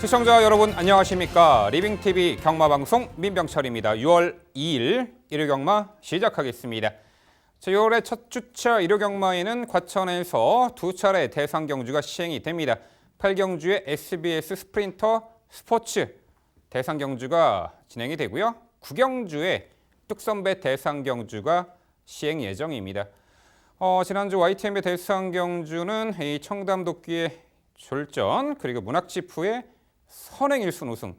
시청자 여러분 안녕하십니까? 리빙TV 경마방송 민병철입니다. 6월 2일 일요경마 시작하겠습니다. 6월의 첫 주차 일요경마에는 과천에서 두 차례 대상경주가 시행이 됩니다. 8경주의 SBS 스프린터 스포츠 대상경주가 진행이 되고요. 9경주의 뚝선배 대상경주가 시행 예정입니다. 지난주 YTN의 대상경주는 이 청담도끼의 졸전 그리고 문학지푸의 선행 1순 우승.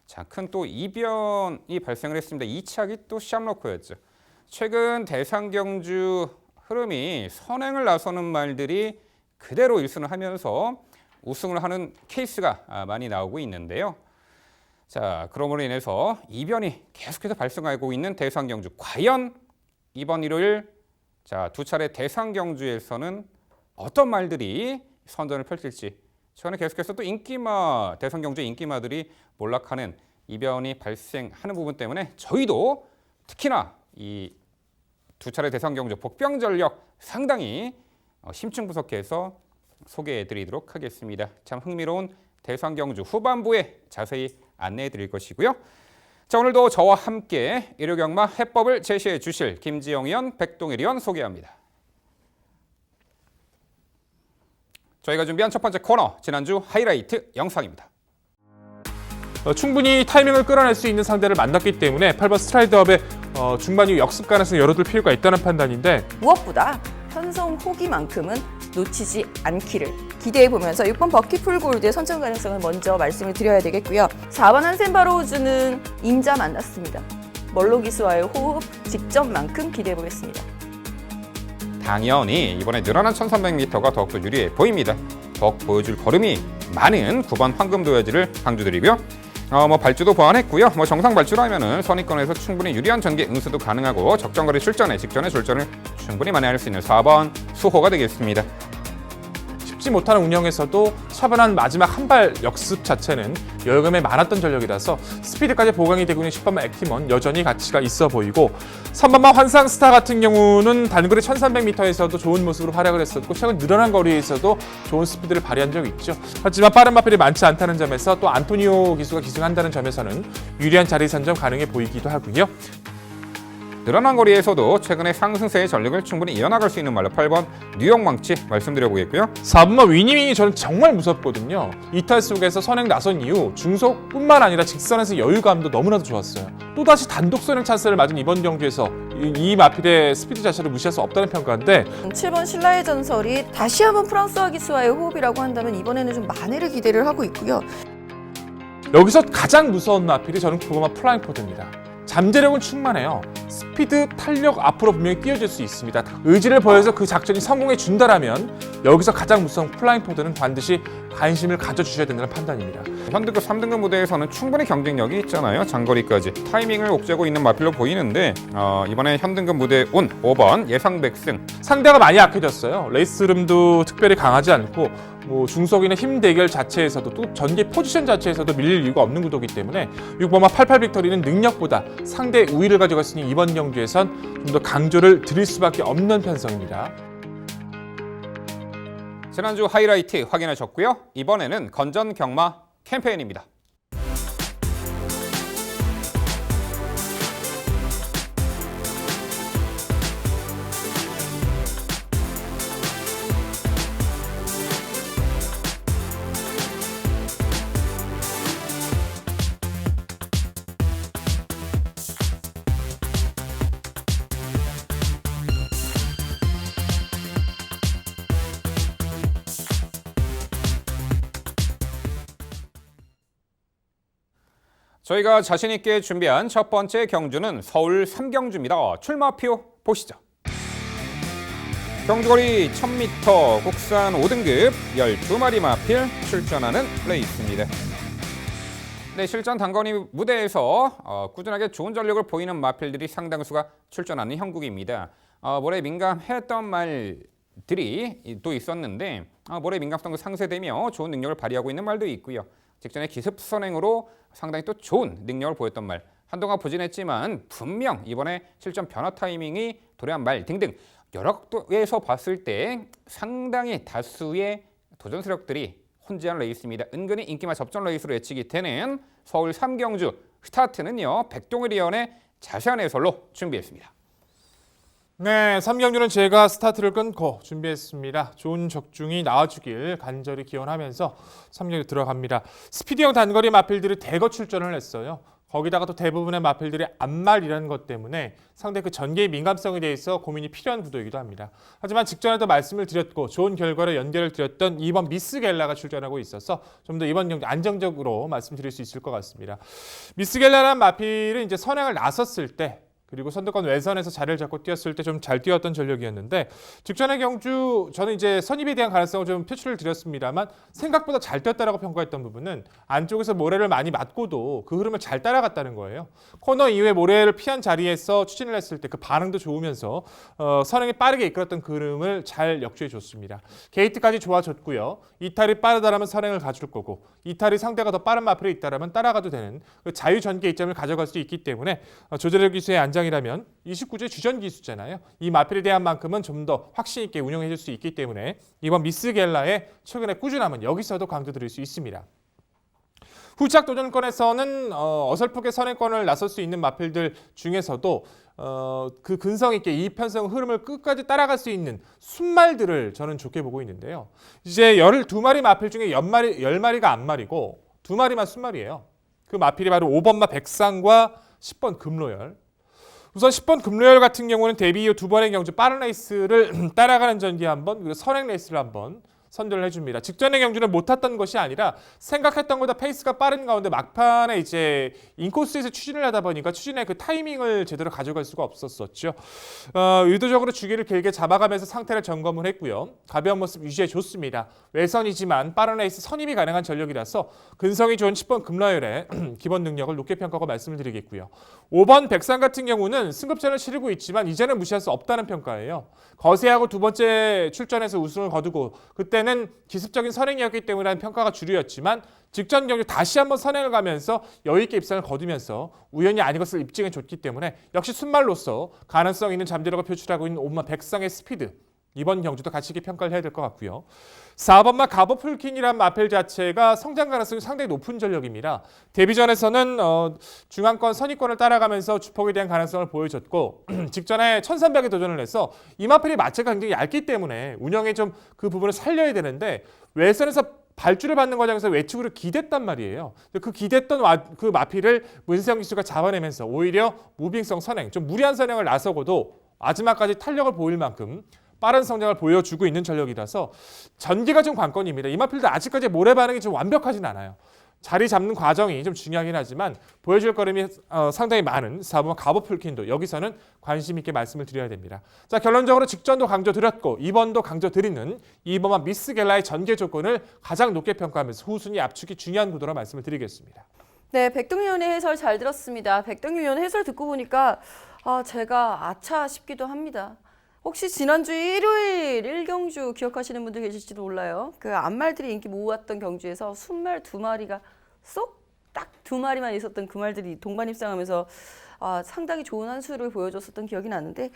자, 큰 또 이변이 발생을 했습니다. 2착이 또 샴로코였죠. 최근 대상경주 흐름이 선행을 나서는 말들이 그대로 1순을 하면서 우승을 하는 케이스가 많이 나오고 있는데요. 자, 그러므로 인해서 이변이 계속해서 발생하고 있는 대상경주. 과연 이번 일요일 두 차례 대상경주에서는 어떤 말들이 선전을 펼칠지, 최근에 계속해서 또 대상경주의 인기마들이 몰락하는 이변이 발생하는 부분 때문에 저희도 특히나 이 두 차례 대상경주 복병 전력 상당히 심층분석해서 소개해드리도록 하겠습니다. 참 흥미로운 대상경주 후반부에 자세히 안내해드릴 것이고요. 자, 오늘도 저와 함께 일요경마 해법을 제시해 주실 김지영 의원, 백동일 의원 소개합니다. 저희가 준비한 첫 번째 코너, 지난주 하이라이트 영상입니다. 충분히 타이밍을 끌어낼 수 있는 상대를 만났기 때문에 8번 스트라이드업의 중반 이후 역습 가능성을 열어둘 필요가 있다는 판단인데, 무엇보다 현성 호기만큼은 놓치지 않기를 기대해보면서 6번 버킷풀 골드의 선정 가능성을 먼저 말씀을 드려야 되겠고요. 4번 한센바로우즈는 임자 만났습니다. 멀로 기수와의 호흡 직전만큼 기대해보겠습니다. 당연히 이번에 늘어난 1300m가 더욱더 유리해 보입니다. 더욱 보여줄 걸음이 많은 9번 황금도야지를 강조드리고요. 발주도 보완했고요. 정상 발주라면은 선입권에서 충분히 유리한 전개 응수도 가능하고 적정거리 출전에 직전에 출전을 충분히 만회할 수 있는 4번 수호가 되겠습니다. 쉽지 못한 운영에서도 차분한 마지막 한 발 역습 자체는 여유감에 많았던 전력이라서 스피드까지 보강이 되고 있는 10번만 액티먼 여전히 가치가 있어 보이고, 3번만 환상스타 같은 경우는 단거리 1300m에서도 좋은 모습으로 활약을 했었고 최근 늘어난 거리에서도 좋은 스피드를 발휘한 적이 있죠. 하지만 빠른 마필이 많지 않다는 점에서 또 안토니오 기수가 기승한다는 점에서는 유리한 자리 선점 가능해 보이기도 하고요. 늘어난 거리에서도 최근에 상승세의 전력을 충분히 이어나갈 수 있는 말로 8번 뉴욕 망치 말씀드려보겠고요. 4번만 위닝이 저는 정말 무섭거든요. 이탈 속에서 선행 나선 이후 중속뿐만 아니라 직선에서 여유감도 너무나도 좋았어요. 또다시 단독 선행 찬스를 맞은 이번 경주에서 이 마필의 스피드 자체를 무시할 수 없다는 평가인데, 7번 신라의 전설이 다시 한번 프랑스와 기수와의 호흡이라고 한다면 이번에는 좀 만회를 기대를 하고 있고요. 여기서 가장 무서운 마필이 저는 9번만 플라잉 포드입니다. 잠재력은 충만해요. 스피드, 탄력 앞으로 분명히 뛰어질 수 있습니다. 의지를 보여서 그 작전이 성공해 준다라면 여기서 가장 무서운 플라잉 포드는 반드시 관심을 가져주셔야 된다는 판단입니다. 현등급 3등급 무대에서는 충분히 경쟁력이 있잖아요. 장거리까지 타이밍을 옥죄고 있는 마필로 보이는데 이번에 현등급 무대에 온 5번 예상백승. 상대가 많이 약해졌어요. 레이스 흐름도 특별히 강하지 않고 중속이나 힘 대결 자체에서도 또 전개 포지션 자체에서도 밀릴 이유가 없는 구도이기 때문에 6번마 88 빅터리는 능력보다 상대의 우위를 가져갔으니 이번 경주에선 좀 더 강조를 드릴 수밖에 없는 편성입니다. 지난주 하이라이트 확인하셨고요. 이번에는 건전 경마 캠페인입니다. 저희가 자신있게 준비한 첫 번째 경주는 서울 3경주입니다. 출마표 보시죠. 경주거리 1000m 국산 5등급 12마리 마필 출전하는 레이스입니다. 네, 실전 단거리 무대에서 꾸준하게 좋은 전력을 보이는 마필들이 상당수가 출전하는 형국입니다. 모래 민감했던 말들이 또 있었는데 모래 민감성도 상쇄되며 좋은 능력을 발휘하고 있는 말도 있고요. 직전에 기습 선행으로 상당히 또 좋은 능력을 보였던 말, 한동안 부진했지만 분명 이번에 실전 변화 타이밍이 도래한 말 등등 여러 각도에서 봤을 때 상당히 다수의 도전 세력들이 혼재한 레이스입니다. 은근히 인기만 접전 레이스로 예측이 되는 서울 3경주 스타트는요. 백동일 위원의 자세한 해설로 준비했습니다. 네, 3경주는 제가 스타트를 끊고 준비했습니다. 좋은 적중이 나와주길 간절히 기원하면서 3경주 들어갑니다. 스피드형 단거리 마필들이 대거 출전을 했어요. 거기다가 또 대부분의 마필들이 앞말이라는 것 때문에 상대 그 전개의 민감성에 대해서 고민이 필요한 구도이기도 합니다. 하지만 직전에도 말씀을 드렸고 좋은 결과로 연결을 드렸던 2번 미스 겔라가 출전하고 있어서 좀 더 이번 경기 안정적으로 말씀드릴 수 있을 것 같습니다. 미스 겔라라는 마필은 이제 선행을 나섰을 때 그리고 선두권 외선에서 자리를 잡고 뛰었을 때 좀 잘 뛰었던 전력이었는데 직전의 경주 저는 이제 선입에 대한 가능성을 좀 표출을 드렸습니다만 생각보다 잘 뛰었다라고 평가했던 부분은 안쪽에서 모래를 많이 맞고도 그 흐름을 잘 따라갔다는 거예요. 코너 이후에 모래를 피한 자리에서 추진을 했을 때 그 반응도 좋으면서 선행이 빠르게 이끌었던 그 흐름을 잘 역주해 줬습니다. 게이트까지 좋아졌고요. 이탈이 빠르다라면 선행을 가줄 거고 이탈이 상대가 더 빠른 마필이 있다라면 따라가도 되는 그 자유 전개 이점을 가져갈 수 있기 때문에 조재력 기수의 안장이라면 29제 주전 기수잖아요. 이 마필에 대한 만큼은 좀 더 확신 있게 운영해 줄 수 있기 때문에 이번 미스 겔라의 최근의 꾸준함은 여기서도 강조드릴 수 있습니다. 후착 도전권에서는 어설프게 선행권을 나설 수 있는 마필들 중에서도 그 근성 있게 이편성 흐름을 끝까지 따라갈 수 있는 순말들을 저는 좋게 보고 있는데요. 이제 12마리 마필 중에 10마리가 앞말이고 2마리만 순말이에요. 그 마필이 바로 5번마 백상과 10번 금로열. 우선 10번 금로열 같은 경우는 데뷔 이후 2번의 경주 빠른 레이스를 따라가는 전기 한번 그리고 선행 레이스를 한번 선전을 해줍니다. 직전의 경주는 못 탔던 것이 아니라 생각했던 것보다 페이스가 빠른 가운데 막판에 이제 인코스에서 추진을 하다 보니까 추진의 그 타이밍을 제대로 가져갈 수가 없었었죠. 의도적으로 주기를 길게 잡아가면서 상태를 점검을 했고요. 가벼운 모습 유지해 줬습니다. 외선이지만 빠른 레이스 선임이 가능한 전력이라서 근성이 좋은 10번 금라열의 기본 능력을 높게 평가하고 말씀을 드리겠고요. 5번 백상 같은 경우는 승급전을 치르고 있지만 이제는 무시할 수 없다는 평가예요. 거세하고 두 번째 출전에서 우승을 거두고 그때는 기습적인 선행이었기 때문에 하는 평가가 주류였지만 직전 경기 다시 한번 선행을 가면서 여유있게 입상을 거두면서 우연이 아닌 것을 입증해 줬기 때문에 역시 순말로서 가능성 있는 잠재력을 표출하고 있는 5번 백상의 스피드 이번 경주도 같이 있게 평가를 해야 될 것 같고요. 4번마 가버풀킨이란 마필 자체가 성장 가능성이 상당히 높은 전력입니다. 데뷔전에서는 중앙권 선의권을 따라가면서 주폭에 대한 가능성을 보여줬고 직전에 1300에 도전을 해서 이 마필이 마체가 굉장히 얇기 때문에 운영에 좀 그 부분을 살려야 되는데 외선에서 발주를 받는 과정에서 외측으로 기댔단 말이에요. 그 기댔던 그 마필을 문세영 기수가 잡아내면서 오히려 무빙성 선행, 좀 무리한 선행을 나서고도 마지막까지 탄력을 보일 만큼 빠른 성장을 보여주고 있는 전력이라서 전기가 좀 관건입니다. 이 마필도 아직까지 모래 반응이 좀 완벽하진 않아요. 자리 잡는 과정이 좀 중요하긴 하지만 보여줄 걸음이 상당히 많은 4번 가버풀킨도 여기서는 관심 있게 말씀을 드려야 됩니다. 자, 결론적으로 직전도 강조드렸고 2번도 강조드리는 2번만 미스 겔라의 전개 조건을 가장 높게 평가하면서 후순위 압축이 중요한 구도라 말씀을 드리겠습니다. 네, 백동일 의원의 해설 잘 들었습니다. 백동일 의원 해설 듣고 보니까 제가 아차 싶기도 합니다. 혹시 지난주 일요일 1경주 기억하시는 분들 계실지도 몰라요. 그 앞말들이 인기 모았던 경주에서 순말 2마리가 쏙 딱 2마리만 있었던 그 말들이 동반 입상하면서 상당히 좋은 한 수를 보여줬었던 기억이 나는데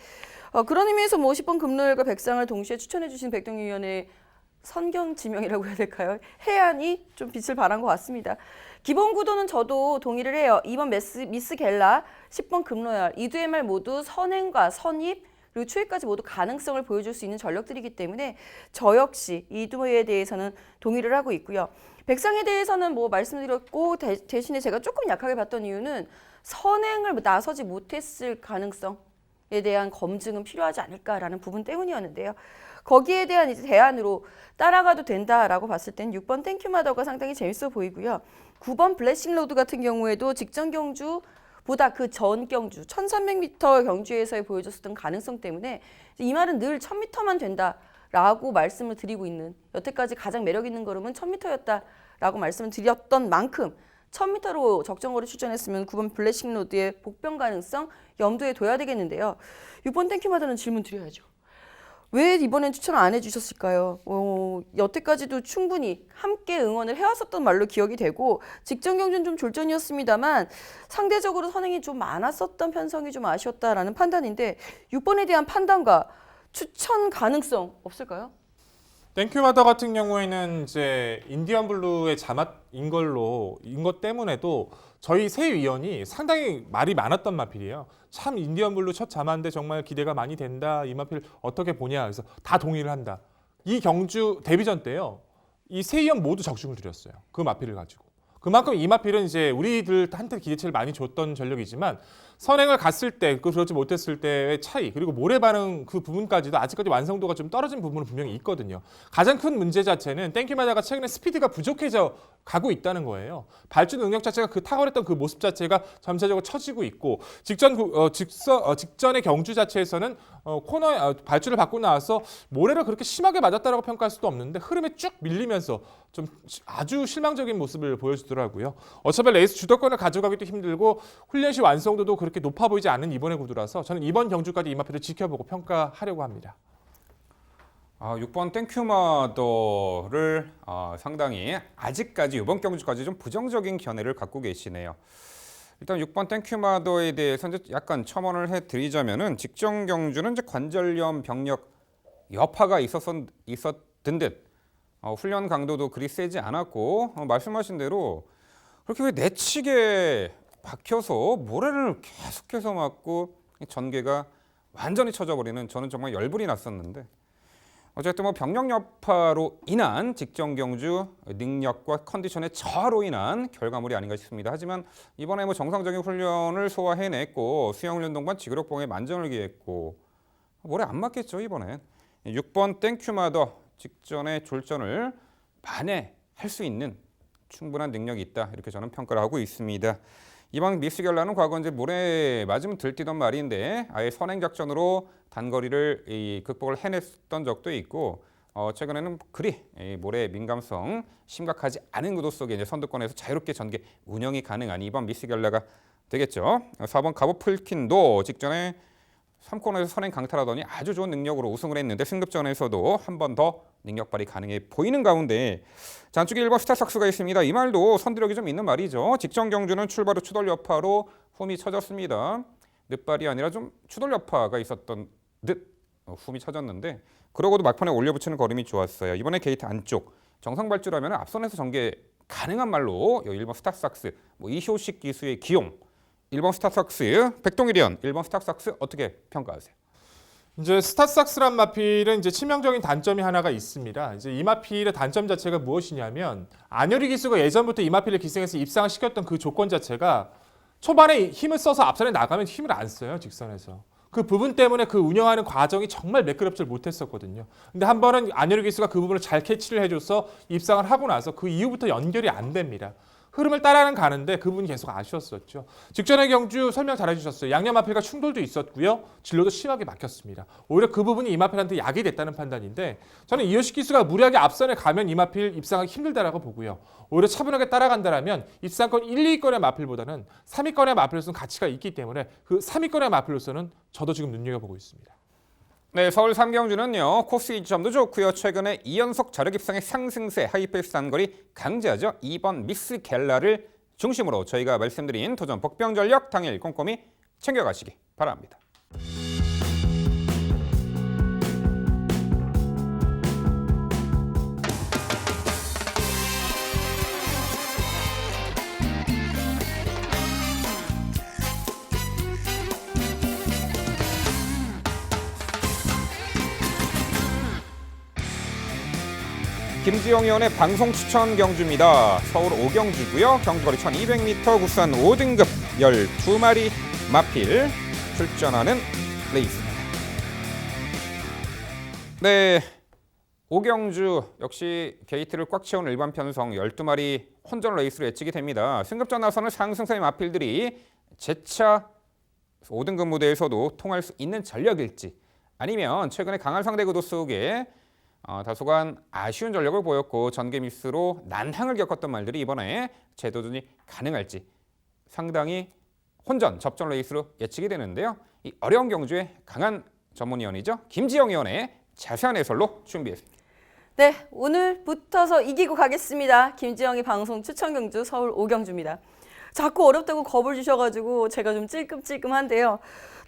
그런 의미에서 10번 금로열과 백상을 동시에 추천해 주신 백동일 의원의 선경지명이라고 해야 될까요? 해안이 좀 빛을 발한 것 같습니다. 기본 구도는 저도 동의를 해요. 2번 미스 겔라, 10번 금로열 이 두 말 모두 선행과 선입 그리고 추입까지 모두 가능성을 보여줄 수 있는 전력들이기 때문에 저 역시 이 두에 대해서는 동의를 하고 있고요. 백상에 대해서는 말씀드렸고 대신에 제가 조금 약하게 봤던 이유는 선행을 나서지 못했을 가능성에 대한 검증은 필요하지 않을까라는 부분 때문이었는데요. 거기에 대한 이제 대안으로 따라가도 된다라고 봤을 땐 6번 땡큐마더가 상당히 재밌어 보이고요. 9번 블레싱 로드 같은 경우에도 직전 경주 보다 그 전 경주 1300m 경주에서의 보여줬었던 가능성 때문에 이 말은 늘 1000m만 된다라고 말씀을 드리고 있는 여태까지 가장 매력 있는 걸음은 1000m였다라고 말씀을 드렸던 만큼 1000m로 적정거리 출전했으면 9번 블레싱 로드의 복병 가능성 염두에 둬야 되겠는데요. 6번 땡큐마다는 질문 드려야죠. 왜 이번엔 추천을 안 해주셨을까요? 여태까지도 충분히 함께 응원을 해왔었던 말로 기억이 되고 직전 경주는 좀 졸전이었습니다만 상대적으로 선행이 좀 많았었던 편성이 좀 아쉬웠다라는 판단인데 6번에 대한 판단과 추천 가능성 없을까요? 땡큐마더 같은 경우에는 이제 인디언 블루의 자막인 것 때문에도 저희 세 위원이 상당히 말이 많았던 마필이에요. 참 인디언 블루 첫 자마인데 정말 기대가 많이 된다. 이 마필 어떻게 보냐. 그래서 다 동의를 한다. 이 경주 데뷔전 때요. 이 세 위원 모두 적중을 드렸어요. 그 마필을 가지고. 그만큼 이 마필은 이제 우리들한테 기대치를 많이 줬던 전력이지만 선행을 갔을 때, 그러지 못했을 때의 차이, 그리고 모래 반응 그 부분까지도 아직까지 완성도가 좀 떨어진 부분은 분명히 있거든요. 가장 큰 문제 자체는 땡큐마다가 최근에 스피드가 부족해져 가고 있다는 거예요. 발주 능력 자체가 그 탁월했던 그 모습 자체가 점차적으로 처지고 있고 직전의 경주 자체에서는 코너에 발주를 받고 나와서 모래를 그렇게 심하게 맞았다라고 평가할 수도 없는데 흐름에 쭉 밀리면서 좀 아주 실망적인 모습을 보여주더라고요. 어차피 레이스 주도권을 가져가기도 힘들고 훈련 시 완성도도 그렇게 높아 보이지 않은 이번의 구두라서 저는 이번 경주까지 이 마필을 지켜보고 평가하려고 합니다. 6번 땡큐마더를 상당히 아직까지 이번 경주까지 좀 부정적인 견해를 갖고 계시네요. 일단 6번 땡큐마더에 대해서 이제 약간 첨언을 해드리자면은 직전 경주는 이제 관절염 병력 여파가 있었던 듯 훈련 강도도 그리 세지 않았고 말씀하신 대로 그렇게 왜 내치게 박혀서 모래를 계속해서 맞고 전개가 완전히 쳐져버리는 저는 정말 열불이 났었는데 어쨌든 뭐 병력 여파로 인한 직전 경주 능력과 컨디션의 저하로 인한 결과물이 아닌가 싶습니다. 하지만 이번에 뭐 정상적인 훈련을 소화해냈고 수영훈련 동반 지그력봉에 만전을 기했고 모래 안 맞겠죠 이번엔. 6번 땡큐마더 직전의 졸전을 만회할 수 있는 충분한 능력이 있다 이렇게 저는 평가를 하고 있습니다. 이번 미스겔라는 과거 이제 모래 맞으면 들뛰던 말인데 아예 선행 작전으로 단거리를 극복을 해냈던 적도 있고 최근에는 그리 모래 민감성 심각하지 않은 구도 속에 이제 선두권에서 자유롭게 전개 운영이 가능한 이번 미스겔라가 되겠죠. 4번 가보 풀킨도 직전에 3코너에서 선행 강탈하더니 아주 좋은 능력으로 우승을 했는데 승급전에서도 한 번 더 능력 발휘 가능해 보이는 가운데 자, 안쪽에 1번 스타삭스가 있습니다. 이 말도 선두력이 좀 있는 말이죠. 직전 경주는 출발 후 추돌 여파로 훔이 쳐졌습니다. 늦발이 아니라 좀 추돌 여파가 있었던 듯 훔이 쳐졌는데 그러고도 막판에 올려붙이는 걸음이 좋았어요. 이번에 게이트 안쪽 정상 발주라면 앞선에서 전개 가능한 말로 1번 스타삭스 이효식 기수의 기용 1번 스타삭스 백동일위원 1번 스타삭스 어떻게 평가하세요? 이제 스타삭스란 마필은 이제 치명적인 단점이 하나가 있습니다. 이제 이 마필의 단점 자체가 무엇이냐면 안효리 기수가 예전부터 이 마필을 기생해서 입상을 시켰던 그 조건 자체가 초반에 힘을 써서 앞선에 나가면 힘을 안 써요 직선에서. 그 부분 때문에 그 운영하는 과정이 정말 매끄럽지 못했었거든요. 근데 한 번은 안효리 기수가 그 부분을 잘 캐치를 해줘서 입상을 하고 나서 그 이후부터 연결이 안 됩니다. 흐름을 따라는 가는데 그 부분이 계속 아쉬웠었죠. 직전의 경주 설명 잘 해주셨어요. 양념 마필과 충돌도 있었고요. 진로도 심하게 막혔습니다. 오히려 그 부분이 이 마필한테 약이 됐다는 판단인데 저는 이효식 기수가 무리하게 앞선에 가면 이 마필 입상하기 힘들다라고 보고요. 오히려 차분하게 따라간다라면 입상권 1, 2위권의 마필보다는 3위권의 마필로서는 가치가 있기 때문에 그 3위권의 마필로서는 저도 지금 눈여겨보고 있습니다. 네, 서울 3경주는요. 코스 이점도 좋고요. 최근에 2연속 자력 입상의 상승세 하이페이스 단거리 강자죠. 2번 미스 겔라를 중심으로 저희가 말씀드린 도전 복병 전력 당일 꼼꼼히 챙겨가시기 바랍니다. 김지영 의원의 방송 추천 경주입니다. 서울 5경주고요. 경주거리 1200m 구산 5등급 12마리 마필 출전하는 레이스입니다. 네, 5경주 역시 게이트를 꽉 채운 일반 편성 12마리 혼전 레이스로 예측이 됩니다. 승급전 나서는 상승세의 마필들이 재차 5등급 무대에서도 통할 수 있는 전력일지 아니면 최근에 강한 상대 구도 속에 다소간 아쉬운 전력을 보였고 전개 미스로 난항을 겪었던 말들이 이번에 재도전이 가능할지 상당히 혼전, 접전 레이스로 예측이 되는데요. 이 어려운 경주에 강한 전문위원이죠. 김지영 의원의 자세한 해설로 준비했습니다. 네, 오늘 붙어서 이기고 가겠습니다. 김지영의 방송 추천 경주 서울 5경주입니다. 자꾸 어렵다고 겁을 주셔가지고 제가 좀 찔끔찔끔한데요.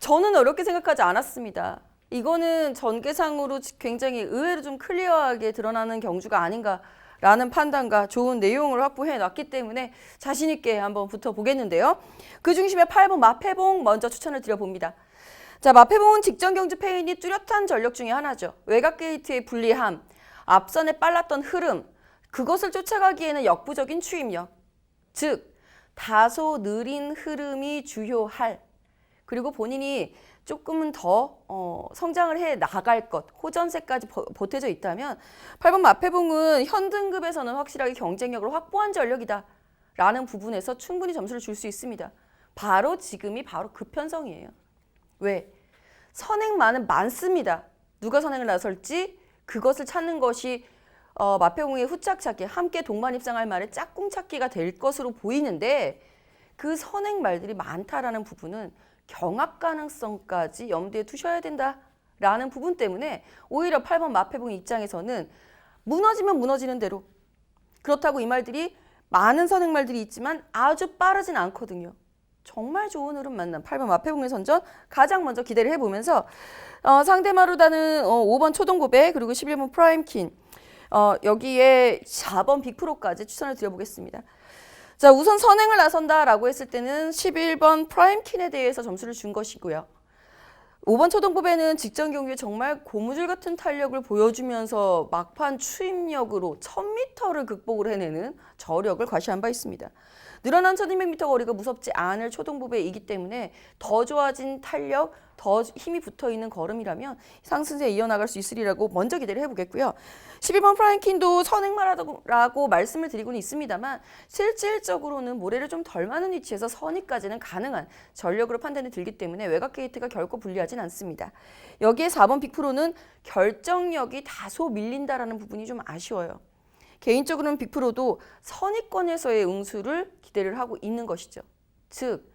저는 어렵게 생각하지 않았습니다. 이거는 전개상으로 굉장히 의외로 좀 클리어하게 드러나는 경주가 아닌가라는 판단과 좋은 내용을 확보해 놨기 때문에 자신 있게 한번 붙어보겠는데요. 그 중심에 8번 마패봉 먼저 추천을 드려봅니다. 자, 마패봉은 직전 경주 패인이 뚜렷한 전력 중에 하나죠. 외곽 게이트의 불리함, 앞선에 빨랐던 흐름, 그것을 쫓아가기에는 역부족인 추임력, 즉 다소 느린 흐름이 주요할, 그리고 본인이 조금은 더 성장을 해 나갈 것, 호전세까지 보태져 있다면 8번 마패봉은 현 등급에서는 확실하게 경쟁력을 확보한 전력이다 라는 부분에서 충분히 점수를 줄 수 있습니다. 바로 지금이 바로 그 편성이에요. 왜? 선행만은 많습니다. 누가 선행을 나설지 그것을 찾는 것이 마패봉의 후짝찾기, 함께 동반 입상할 말의 짝꿍 찾기가 될 것으로 보이는데 그 선행 말들이 많다라는 부분은 경합 가능성까지 염두에 두셔야 된다라는 부분 때문에 오히려 8번 마패봉 입장에서는 무너지면 무너지는 대로, 그렇다고 이 말들이 많은 선행 말들이 있지만 아주 빠르진 않거든요. 정말 좋은 흐름 만난 8번 마패봉의 선전 가장 먼저 기대를 해보면서 상대마루다는 5번 초동고배 그리고 11번 프라임킨 여기에 4번 빅프로까지 추천을 드려보겠습니다. 자, 우선 선행을 나선다라고 했을 때는 11번 프라임킨에 대해서 점수를 준 것이고요. 5번 초동고배는 직전 경기에 정말 고무줄 같은 탄력을 보여주면서 막판 추임력으로 1000m를 극복을 해내는 저력을 과시한 바 있습니다. 늘어난 1200m 거리가 무섭지 않을 초동보배이기 때문에 더 좋아진 탄력, 더 힘이 붙어있는 걸음이라면 상승세에 이어나갈 수 있으리라고 먼저 기대를 해보겠고요. 12번 프라임킨도 선행마라고 말씀을 드리고는 있습니다만 실질적으로는 모래를 좀 덜 많은 위치에서 선의까지는 가능한 전력으로 판단이 들기 때문에 외곽 게이트가 결코 불리하진 않습니다. 여기에 4번 빅프로는 결정력이 다소 밀린다라는 부분이 좀 아쉬워요. 개인적으로는 빅프로도 선의권에서의 응수를 기대를 하고 있는 것이죠. 즉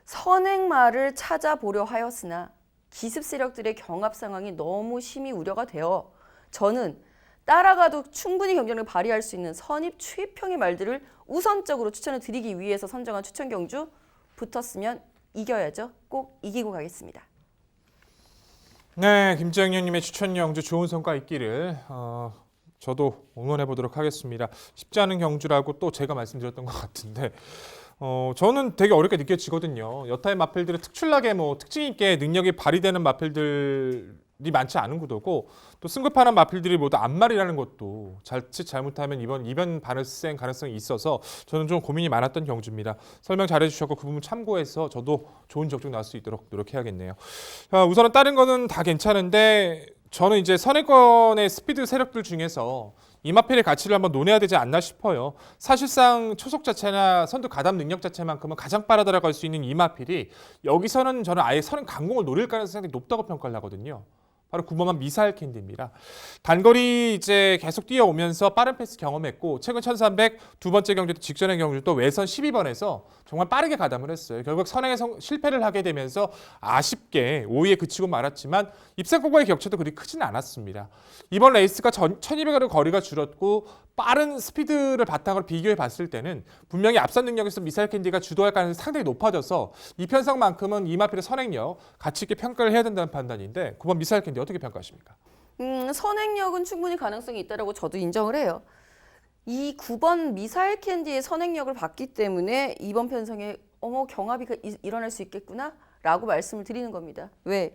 선행마를 찾아보려 하였으나 기습 세력들의 경합 상황이 너무 심히 우려가 되어 저는 따라가도 충분히 경쟁력을 발휘할 수 있는 선입 추입형의 말들을 우선적으로 추천을 드리기 위해서 선정한 추천 경주, 붙었으면 이겨야죠. 꼭 이기고 가겠습니다. 네, 김지영 의원님의 추천 경주 좋은 성과 있기를 저도 응원해 보도록 하겠습니다. 쉽지 않은 경주라고 또 제가 말씀드렸던 것 같은데 저는 되게 어렵게 느껴지거든요. 여타의 마필들은 특출나게 특징 있게 능력이 발휘되는 마필들이 많지 않은 구도고 또 승급하는 마필들이 모두 앞말이라는 것도 자칫 잘못하면 이번 이변 발생 가능성이 있어서 저는 좀 고민이 많았던 경주입니다. 설명 잘해 주셨고 그 부분 참고해서 저도 좋은 적중 나올 수 있도록 노력해야겠네요. 우선은 다른 거는 다 괜찮은데 저는 이제 선행권의 스피드 세력들 중에서 이마필의 가치를 한번 논해야 되지 않나 싶어요. 사실상 초속 자체나 선두 가담 능력 자체만큼은 가장 빠르다라고 할 수 있는 이마필이 여기서는 저는 아예 선행 강공을 노릴 가능성이 상당히 높다고 평가를 하거든요. 바로 9번만 미사일 캔디입니다. 단거리 이제 계속 뛰어오면서 빠른 패스 경험했고 최근 1300 두 번째 경주 직전의 경주도 외선 12번에서 정말 빠르게 가담을 했어요. 결국 선행에 실패를 하게 되면서 아쉽게 5위에 그치고 말았지만 입상권과의 격차도 그리 크지는 않았습니다. 이번 레이스가 1200의 거리가 줄었고 빠른 스피드를 바탕으로 비교해 봤을 때는 분명히 앞선 능력에서 미사일 캔디가 주도할 가능성이 상당히 높아져서 이 편성만큼은 이마필의 선행력 가치 있게 평가를 해야 된다는 판단인데 9번 미사일 캔디 어떻게 평가하십니까? 선행력은 충분히 가능성이 있다고 저도 인정을 해요. 이 9번 미사일 캔디의 선행력을 봤기 때문에 이번 편성에 경합이 일어날 수 있겠구나 라고 말씀을 드리는 겁니다. 왜?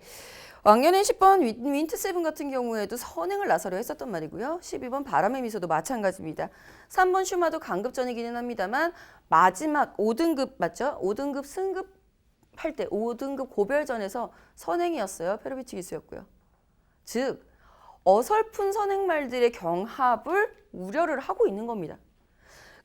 왕년에 10번 윈트7 같은 경우에도 선행을 나서려 했었단 말이고요. 12번 바람의 미소도 마찬가지입니다. 3번 슈마도 강급전이기는 합니다만 마지막 5등급 맞죠? 5등급 승급할 때 5등급 고별전에서 선행이었어요. 페로비치 기수였고요. 즉 어설픈 선행말들의 경합을 우려를 하고 있는 겁니다.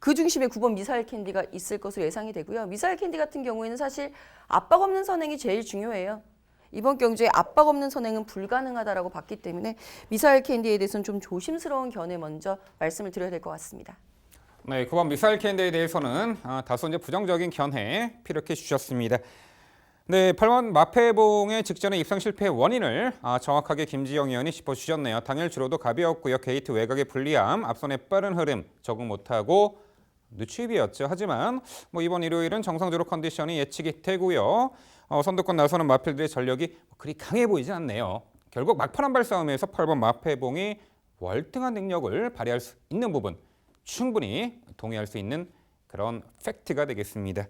그 중심에 9번 미사일 캔디가 있을 것으로 예상이 되고요. 미사일 캔디 같은 경우에는 사실 압박 없는 선행이 제일 중요해요. 이번 경주에 압박 없는 선행은 불가능하다라고 봤기 때문에 미사일 캔디에 대해서는 좀 조심스러운 견해 먼저 말씀을 드려야 될 것 같습니다. 네, 9번 미사일 캔디에 대해서는 다소 이제 부정적인 견해 피력해 주셨습니다. 네, 8번 마패봉의 직전의 입상 실패의 원인을 정확하게 김지영 의원이 짚어주셨네요. 당일 주로도 가벼웠고요. 게이트 외곽의 불리함, 앞선의 빠른 흐름, 적응 못하고 늦추입이었죠. 하지만 이번 일요일은 정상적으로 컨디션이 예측이 되고요. 선두권 나서는 마필들의 전력이 그리 강해 보이진 않네요. 결국 막판 한발 싸움에서 8번 마패봉이 월등한 능력을 발휘할 수 있는 부분 충분히 동의할 수 있는 그런 팩트가 되겠습니다.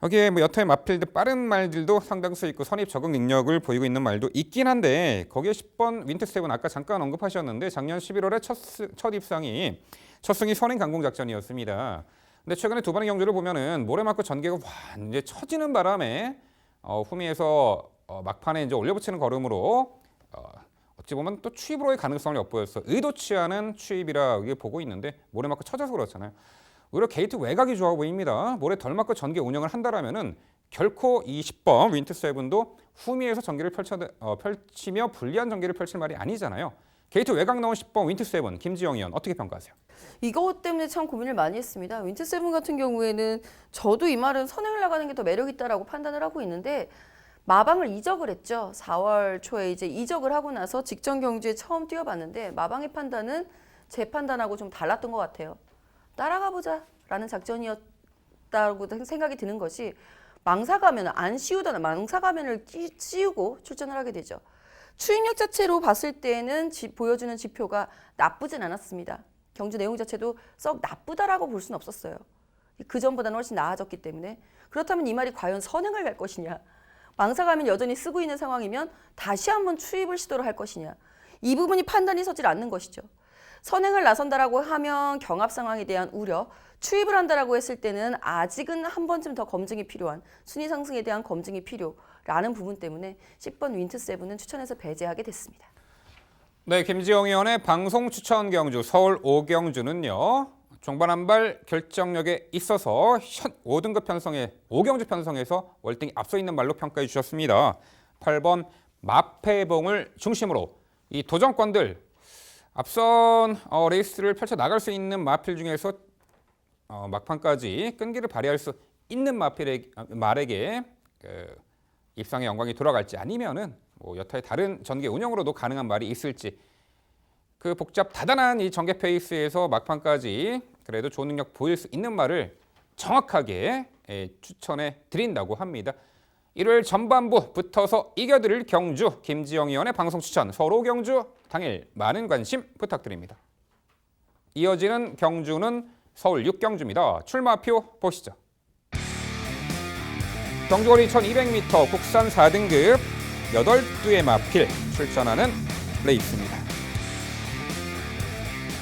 여기에 뭐 여타의 마필드 빠른 말들도 상당수 있고 선입 적응 능력을 보이고 있는 말도 있긴 한데 거기에 10번 윈트세븐 아까 잠깐 언급하셨는데 작년 11월에 첫 입상이 첫 승이 선행 강공 작전이었습니다. 근데 최근에 두 번의 경주를 보면은 모래 맞고 전개가 완전히 처지는 바람에 후미에서 막판에 이제 올려붙이는 걸음으로 어찌 보면 또 추입으로의 가능성을 엿보였어. 의도치 않은 추입이라 보고 있는데 모래 맞고 쳐져서 그렇잖아요. 오히려 게이트 외곽이 좋아 보입니다. 모래 덜 맞고 전개 운영을 한다라면은 결코 이 10번 윈트세븐도 후미에서 전개를 펼치며 불리한 전개를 펼칠 말이 아니잖아요. 게이트 외곽 나온 10번 윈트세븐 김지영 의원 어떻게 평가하세요? 이것 때문에 참 고민을 많이 했습니다. 윈트세븐 같은 경우에는 저도 이 말은 선행을 나가는 게 더 매력 있다라고 판단을 하고 있는데 마방을 이적을 했죠. 4월 초에 이제 이적을 하고 나서 직전 경주에 처음 뛰어봤는데 마방의 판단은 제 판단하고 좀 달랐던 것 같아요. 따라가 보자라는 작전이었다고 생각이 드는 것이 망사가면을 안 씌우던 망사가면을 씌우고 출전을 하게 되죠. 추임력 자체로 봤을 때는 보여주는 지표가 나쁘진 않았습니다. 경주 내용 자체도 썩 나쁘다라고 볼 수는 없었어요. 그 전보다는 훨씬 나아졌기 때문에 그렇다면 이 말이 과연 선행을 갈 것이냐, 망사가면 여전히 쓰고 있는 상황이면 다시 한번 추입을 시도를 할 것이냐, 이 부분이 판단이 서질 않는 것이죠. 선행을 나선다라고 하면 경합 상황에 대한 우려, 추입을 한다라고 했을 때는 아직은 한 번쯤 더 검증이 필요한 순위 상승에 대한 검증이 필요라는 부분 때문에 10번 윈트세븐은 추천해서 배제하게 됐습니다. 네, 김지영 의원의 방송 추천 경주 서울 5경주는요. 종반 한발 결정력에 있어서 현 5등급 편성에 5경주 편성에서 월등히 앞서 있는 말로 평가해 주셨습니다. 8번 마패봉을 중심으로 이 도전권들 앞선 레이스를 펼쳐 나갈 수 있는 마필 중에서 막판까지 끈기를 발휘할 수 있는 말에게 입상의 영광이 돌아갈지 아니면은 뭐 여타의 다른 전개 운영으로도 가능한 말이 있을지 그 복잡 다단한 이 전개 페이스에서 막판까지 그래도 좋은 능력 보일 수 있는 말을 정확하게 추천해 드린다고 합니다. 일요일 전반부 붙어서 이겨드릴 경주 김지영 의원의 방송 추천 서울 5경주 당일 많은 관심 부탁드립니다. 이어지는 경주는 서울 6경주입니다. 출마표 보시죠. 경주거리 1200m 국산 4등급 8두의 마필 출전하는 레이스입니다.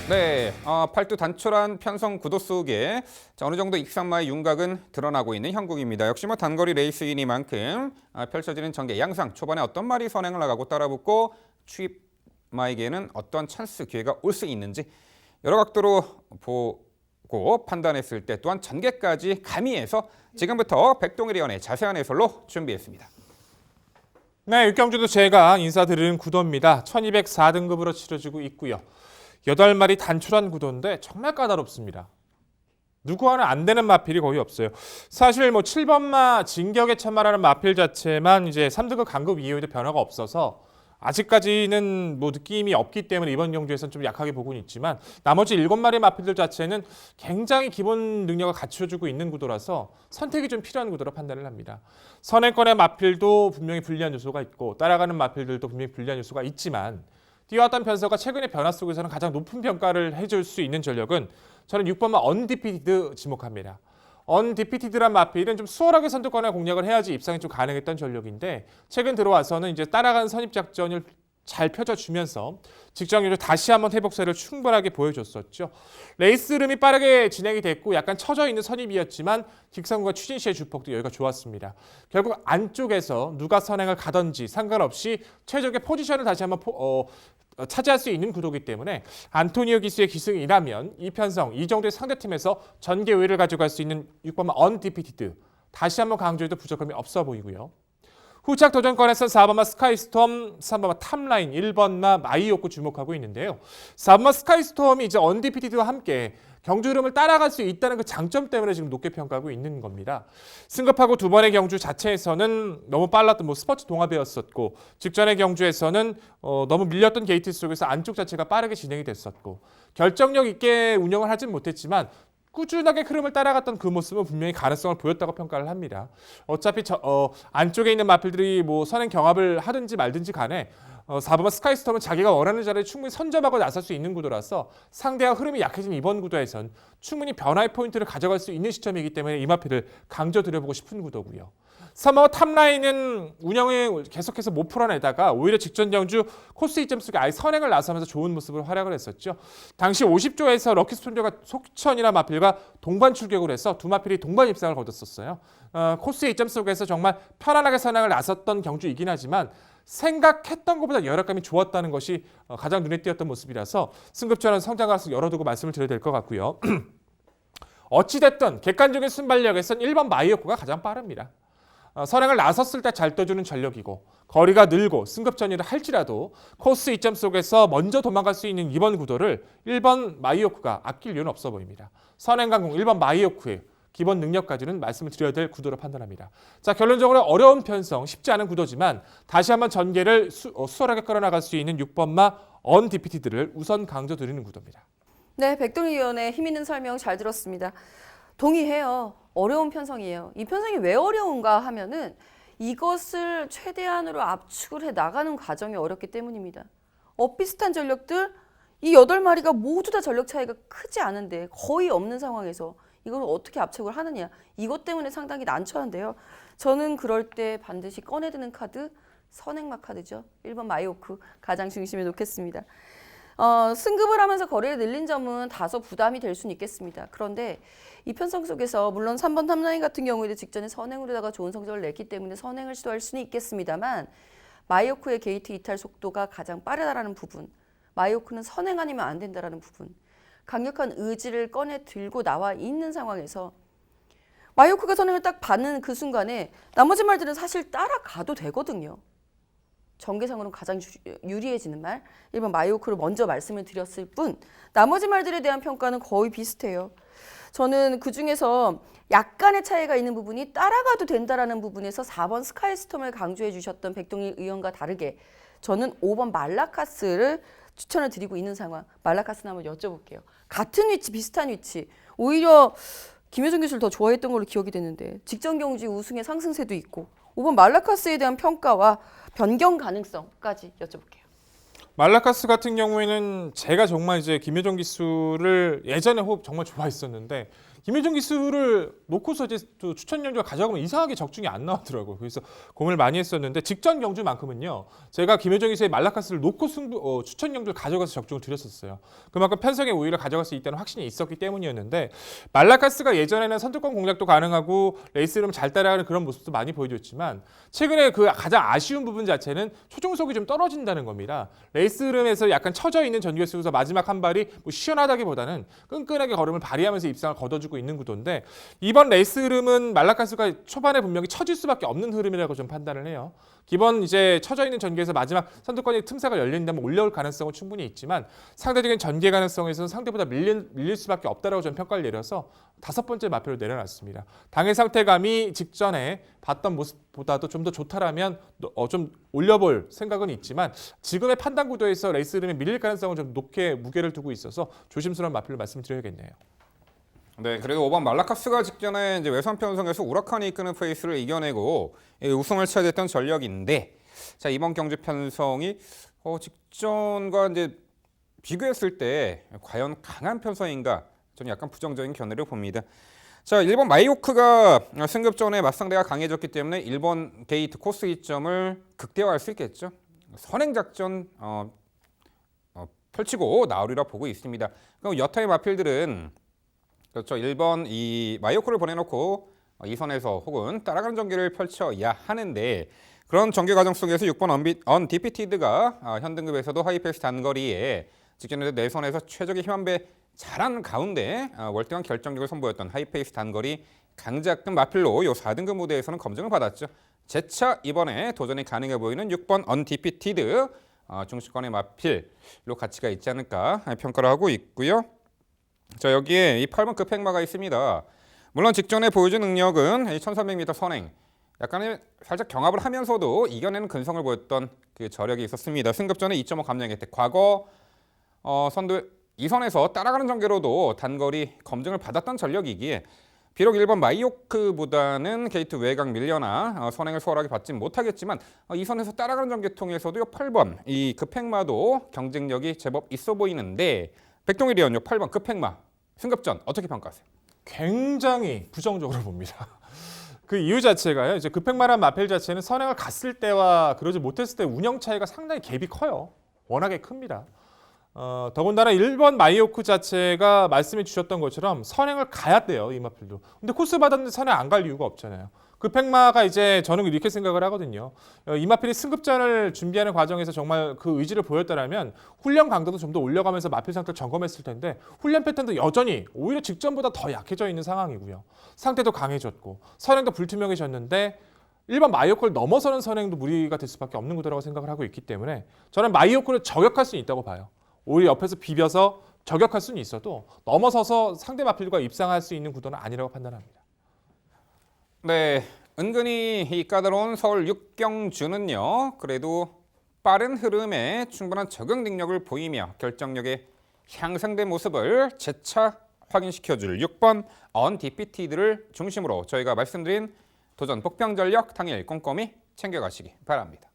네, 8두 단촐한 편성 구도 속에 어느 정도 익산마의 윤곽은 드러나고 있는 형국입니다. 역시 뭐 단거리 레이스이니만큼 펼쳐지는 전개 양상 초반에 어떤 말이 선행을 나가고 따라붙고 추입마에게는 어떤 찬스 기회가 올 수 있는지 여러 각도로 보고 판단했을 때 또한 전개까지 가미해서 지금부터 백동일 의원의 자세한 해설로 준비했습니다. 네, 육경주도 제가 인사드리는 구도입니다. 1204등급으로 치러지고 있고요. 8마리 단촐한 구도인데 정말 까다롭습니다. 누구 하나 안 되는 마필이 거의 없어요. 사실 뭐 7번마 진격의 천마라는 마필 자체만 이제 3등급 강급 이후에도 변화가 없어서 아직까지는 뭐 느낌이 없기 때문에 이번 경주에서는 좀 약하게 보고는 있지만 나머지 7마리 마필들 자체는 굉장히 기본 능력을 갖춰주고 있는 구도라서 선택이 좀 필요한 구도로 판단을 합니다. 선행권의 마필도 분명히 불리한 요소가 있고 따라가는 마필들도 분명히 불리한 요소가 있지만 뛰어왔던 편서가 최근의 변화 속에서는 가장 높은 평가를 해줄 수 있는 전력은 저는 6번마 언디피티드 지목합니다. 언디피티드란 마필은 좀 수월하게 선두권에 공략을 해야지 입상이 좀 가능했던 전력인데 최근 들어와서는 이제 따라가는 선입작전을 잘 펼쳐주면서 직전으로 다시 한번 회복세를 충분하게 보여줬었죠. 레이스 흐름이 빠르게 진행이 됐고 약간 처져 있는 선입이었지만 직선과 추진 시의 주폭도 여기가 좋았습니다. 결국 안쪽에서 누가 선행을 가든지 상관없이 최적의 포지션을 다시 한번 차지할 수 있는 구도이기 때문에 안토니오 기수의 기승이라면 이 편성, 이 정도의 상대팀에서 전개 우위를 가져갈 수 있는 6번마 언디피티드 다시 한번 강조해도 부족함이 없어 보이고요. 후착 도전권에서 4번마 스카이스톰, 3번마 탑라인, 1번마 마이오쿠 주목하고 있는데요. 4번마 스카이스톰이 이제 언디피티드와 함께 경주 흐름을 따라갈 수 있다는 그 장점 때문에 지금 높게 평가하고 있는 겁니다. 승급하고 두 번의 경주 자체에서는 너무 빨랐던 뭐 스포츠 동합이었었고 직전의 경주에서는 너무 밀렸던 게이트 속에서 안쪽 자체가 빠르게 진행이 됐었고 결정력 있게 운영을 하진 못했지만 꾸준하게 흐름을 따라갔던 그 모습은 분명히 가능성을 보였다고 평가를 합니다. 어차피 안쪽에 있는 마필들이 뭐 선행 경합을 하든지 말든지 간에 4번마 스카이스톰은 자기가 원하는 자리에 충분히 선점하고 나설 수 있는 구도라서 상대와 흐름이 약해진 이번 구도에선 충분히 변화의 포인트를 가져갈 수 있는 시점이기 때문에 이 마필을 강조드려보고 싶은 구도고요. 3번 탑라인은 운영을 계속해서 못 풀어내다가 오히려 직전 경주 코스 2점 속에 아예 선행을 나서면서 좋은 모습을 활약을 했었죠. 당시 50조에서 럭키스톤저가 속천이나 마필과 동반 출격을 해서 두 마필이 동반 입상을 거뒀었어요. 코스 2점 속에서 정말 편안하게 선행을 나섰던 경주이긴 하지만 생각했던 것보다 여력감이 좋았다는 것이 가장 눈에 띄었던 모습이라서 승급전은 성장 가능성 열어두고 말씀을 드려야 될 것 같고요. 어찌됐든 객관적인 순발력에선 1번 마이오코가 가장 빠릅니다. 선행을 나섰을 때 잘 떠주는 전력이고 거리가 늘고 승급전이를 할지라도 코스 2점 속에서 먼저 도망갈 수 있는 이번 구도를 1번 마이오쿠가 아낄 이유는 없어 보입니다. 선행강공 1번 마이오쿠의 기본 능력까지는 말씀을 드려야 될 구도로 판단합니다. 자, 결론적으로 어려운 편성, 쉽지 않은 구도지만 다시 한번 전개를 수월하게 끌어나갈 수 있는 6번마 언디피티드를 우선 강조드리는 구도입니다. 네, 백동희 위원의 힘있는 설명 잘 들었습니다. 동의해요. 어려운 편성이에요. 이 편성이 왜 어려운가 하면은 이것을 최대한으로 압축을 해 나가는 과정이 어렵기 때문입니다. 엇비슷한 전력들, 이 8마리가 모두 다 전력 차이가 크지 않은데 거의 없는 상황에서 이걸 어떻게 압축을 하느냐. 이것 때문에 상당히 난처한데요. 저는 그럴 때 반드시 꺼내드는 카드, 선행마 카드죠. 1번 마이오크 가장 중심에 놓겠습니다. 승급을 하면서 거리를 늘린 점은 다소 부담이 될 수는 있겠습니다. 그런데 이 편성 속에서 물론 3번 탑라인 같은 경우에도 직전에 선행으로다가 좋은 성적을 냈기 때문에 선행을 시도할 수는 있겠습니다만 마이오크의 게이트 이탈 속도가 가장 빠르다라는 부분, 마이오크는 선행 아니면 안 된다라는 부분, 강력한 의지를 꺼내 들고 나와 있는 상황에서 마이오크가 선행을 딱 받는 그 순간에 나머지 말들은 사실 따라가도 되거든요. 전개상으로는 가장 유리해지는 말 1번 마이오크를 먼저 말씀을 드렸을 뿐 나머지 말들에 대한 평가는 거의 비슷해요. 저는 그중에서 약간의 차이가 있는 부분이 따라가도 된다라는 부분에서 4번 스카이스톰을 강조해 주셨던 백동희 의원과 다르게 저는 5번 말라카스를 추천을 드리고 있는 상황. 말라카스는 한번 여쭤볼게요. 같은 위치, 비슷한 위치. 오히려 김효정 교수를 더 좋아했던 걸로 기억이 되는데 직전 경주 우승의 상승세도 있고 5번 말라카스에 대한 평가와 변경 가능성까지 여쭤볼게요. 말라카스 같은 경우에는 제가 정말 이제 김효정 기수를 예전에 호흡 정말 좋아했었는데 김효정 기수를 놓고서 이제 또 추천 경주가 가져가면 이상하게 적중이 안 나오더라고요. 그래서 고민을 많이 했었는데 직전 경주만큼은요. 제가 김효정 기수의 말라카스를 놓고 추천 경주를 가져가서 적중을 드렸었어요. 그만큼 편성에 오히려 가져갈 수 있다는 확신이 있었기 때문이었는데 말라카스가 예전에는 선두권 공략도 가능하고 레이스 흐름 잘 따라가는 그런 모습도 많이 보여줬지만 최근에 그 가장 아쉬운 부분 자체는 초중속이 좀 떨어진다는 겁니다. 레이스 흐름에서 약간 처져 있는 전개 속에서 마지막 한 발이 뭐 시원하다기보다는 끈끈하게 걸음을 발휘하면서 입상을 거둬주고 있는 구도인데 이번 레이스 흐름은 말라카스가 초반에 분명히 처질 수밖에 없는 흐름이라고 좀 판단을 해요. 기본 이제 처져 있는 전개에서 마지막 선두권의 틈새가 열린다면 올라올 가능성은 충분히 있지만 상대적인 전개 가능성에서는 상대보다 밀릴 수밖에 없다라고 좀 평가를 내려서 5번째 마표를 내려놨습니다. 당의 상태감이 직전에 봤던 모습보다도 좀 더 좋다라면 좀 올려볼 생각은 있지만 지금의 판단 구도에서 레이스 흐름에 밀릴 가능성은 좀 높게 무게를 두고 있어서 조심스러운 마표를 말씀드려야겠네요. 네, 그래도 5번 말라카스가 직전에 이제 외선 편성에서 우라카니 이끄는 페이스를 이겨내고 우승을 차지했던 전력인데, 자 이번 경주 편성이 직전과 이제 비교했을 때 과연 강한 편성인가? 저는 약간 부정적인 견해를 봅니다. 자, 1번 마이오크가 승급전에 맞상대가 강해졌기 때문에 1번 게이트 코스 2점을 극대화할 수 있겠죠. 선행 작전 펼치고 나오리라 보고 있습니다. 그럼 여타의 마필들은 그렇죠. 1번 이 마이오크를 보내놓고 2선에서 혹은 따라가는 전개를 펼쳐야 하는데 그런 전개 과정 속에서 6번 언디피티드가 현 등급에서도 하이패스 단거리에 직전에 4선에서 최적의 힘 한 배 잘한 가운데 월등한 결정력을 선보였던 하이페이스 단거리 강자급 마필로 이 4등급 무대에서는 검증을 받았죠. 재차 이번에 도전이 가능해 보이는 6번 언디피티드 중시권의 마필로 가치가 있지 않을까 평가를 하고 있고요. 자, 여기에 이 8번 급행마가 있습니다. 물론 직전에 보여준 능력은 1300m 선행 약간의 살짝 경합을 하면서도 이겨내는 근성을 보였던 그 저력이 있었습니다. 승급전에 2.5 감량했대. 과거 선두 2선에서 따라가는 전개로도 단거리 검증을 받았던 전력이기에 비록 1번 마이오크보다는 게이트 외곽 밀려나 선행을 수월하게 받진 못하겠지만 2선에서 따라가는 전개 통해서도 8번 이 급행마도 경쟁력이 제법 있어 보이는데 백동일 위원요 8번 급행마 승급전 어떻게 평가하세요? 굉장히 부정적으로 봅니다. 그 이유 자체가요. 이제 급행마란 마필 자체는 선행을 갔을 때와 그러지 못했을 때 운영 차이가 상당히 갭이 커요. 워낙에 큽니다. 더군다나 1번 마이오크 자체가 말씀해 주셨던 것처럼 선행을 가야 돼요. 이 마필도. 근데 코스 받았는데 선행 안 갈 이유가 없잖아요. 급행마가 이제 저는 이렇게 생각을 하거든요. 이 마필이 승급전을 준비하는 과정에서 정말 그 의지를 보였다면 훈련 강도도 좀 더 올려가면서 마필 상태를 점검했을 텐데 훈련 패턴도 여전히 오히려 직전보다 더 약해져 있는 상황이고요. 상태도 강해졌고 선행도 불투명해졌는데 1번 마이오크를 넘어서는 선행도 무리가 될 수밖에 없는 구도라고 생각을 하고 있기 때문에 저는 마이오크를 저격할 수 있다고 봐요. 오히려 옆에서 비벼서 저격할 수는 있어도 넘어서서 상대 마필과 입상할 수 있는 구도는 아니라고 판단합니다. 네, 은근히 이 까다로운 서울 6경주는요. 그래도 빠른 흐름에 충분한 적응 능력을 보이며 결정력의 향상된 모습을 재차 확인시켜줄 6번 언디피티드를 중심으로 저희가 말씀드린 도전 복병 전력 당일 꼼꼼히 챙겨가시기 바랍니다.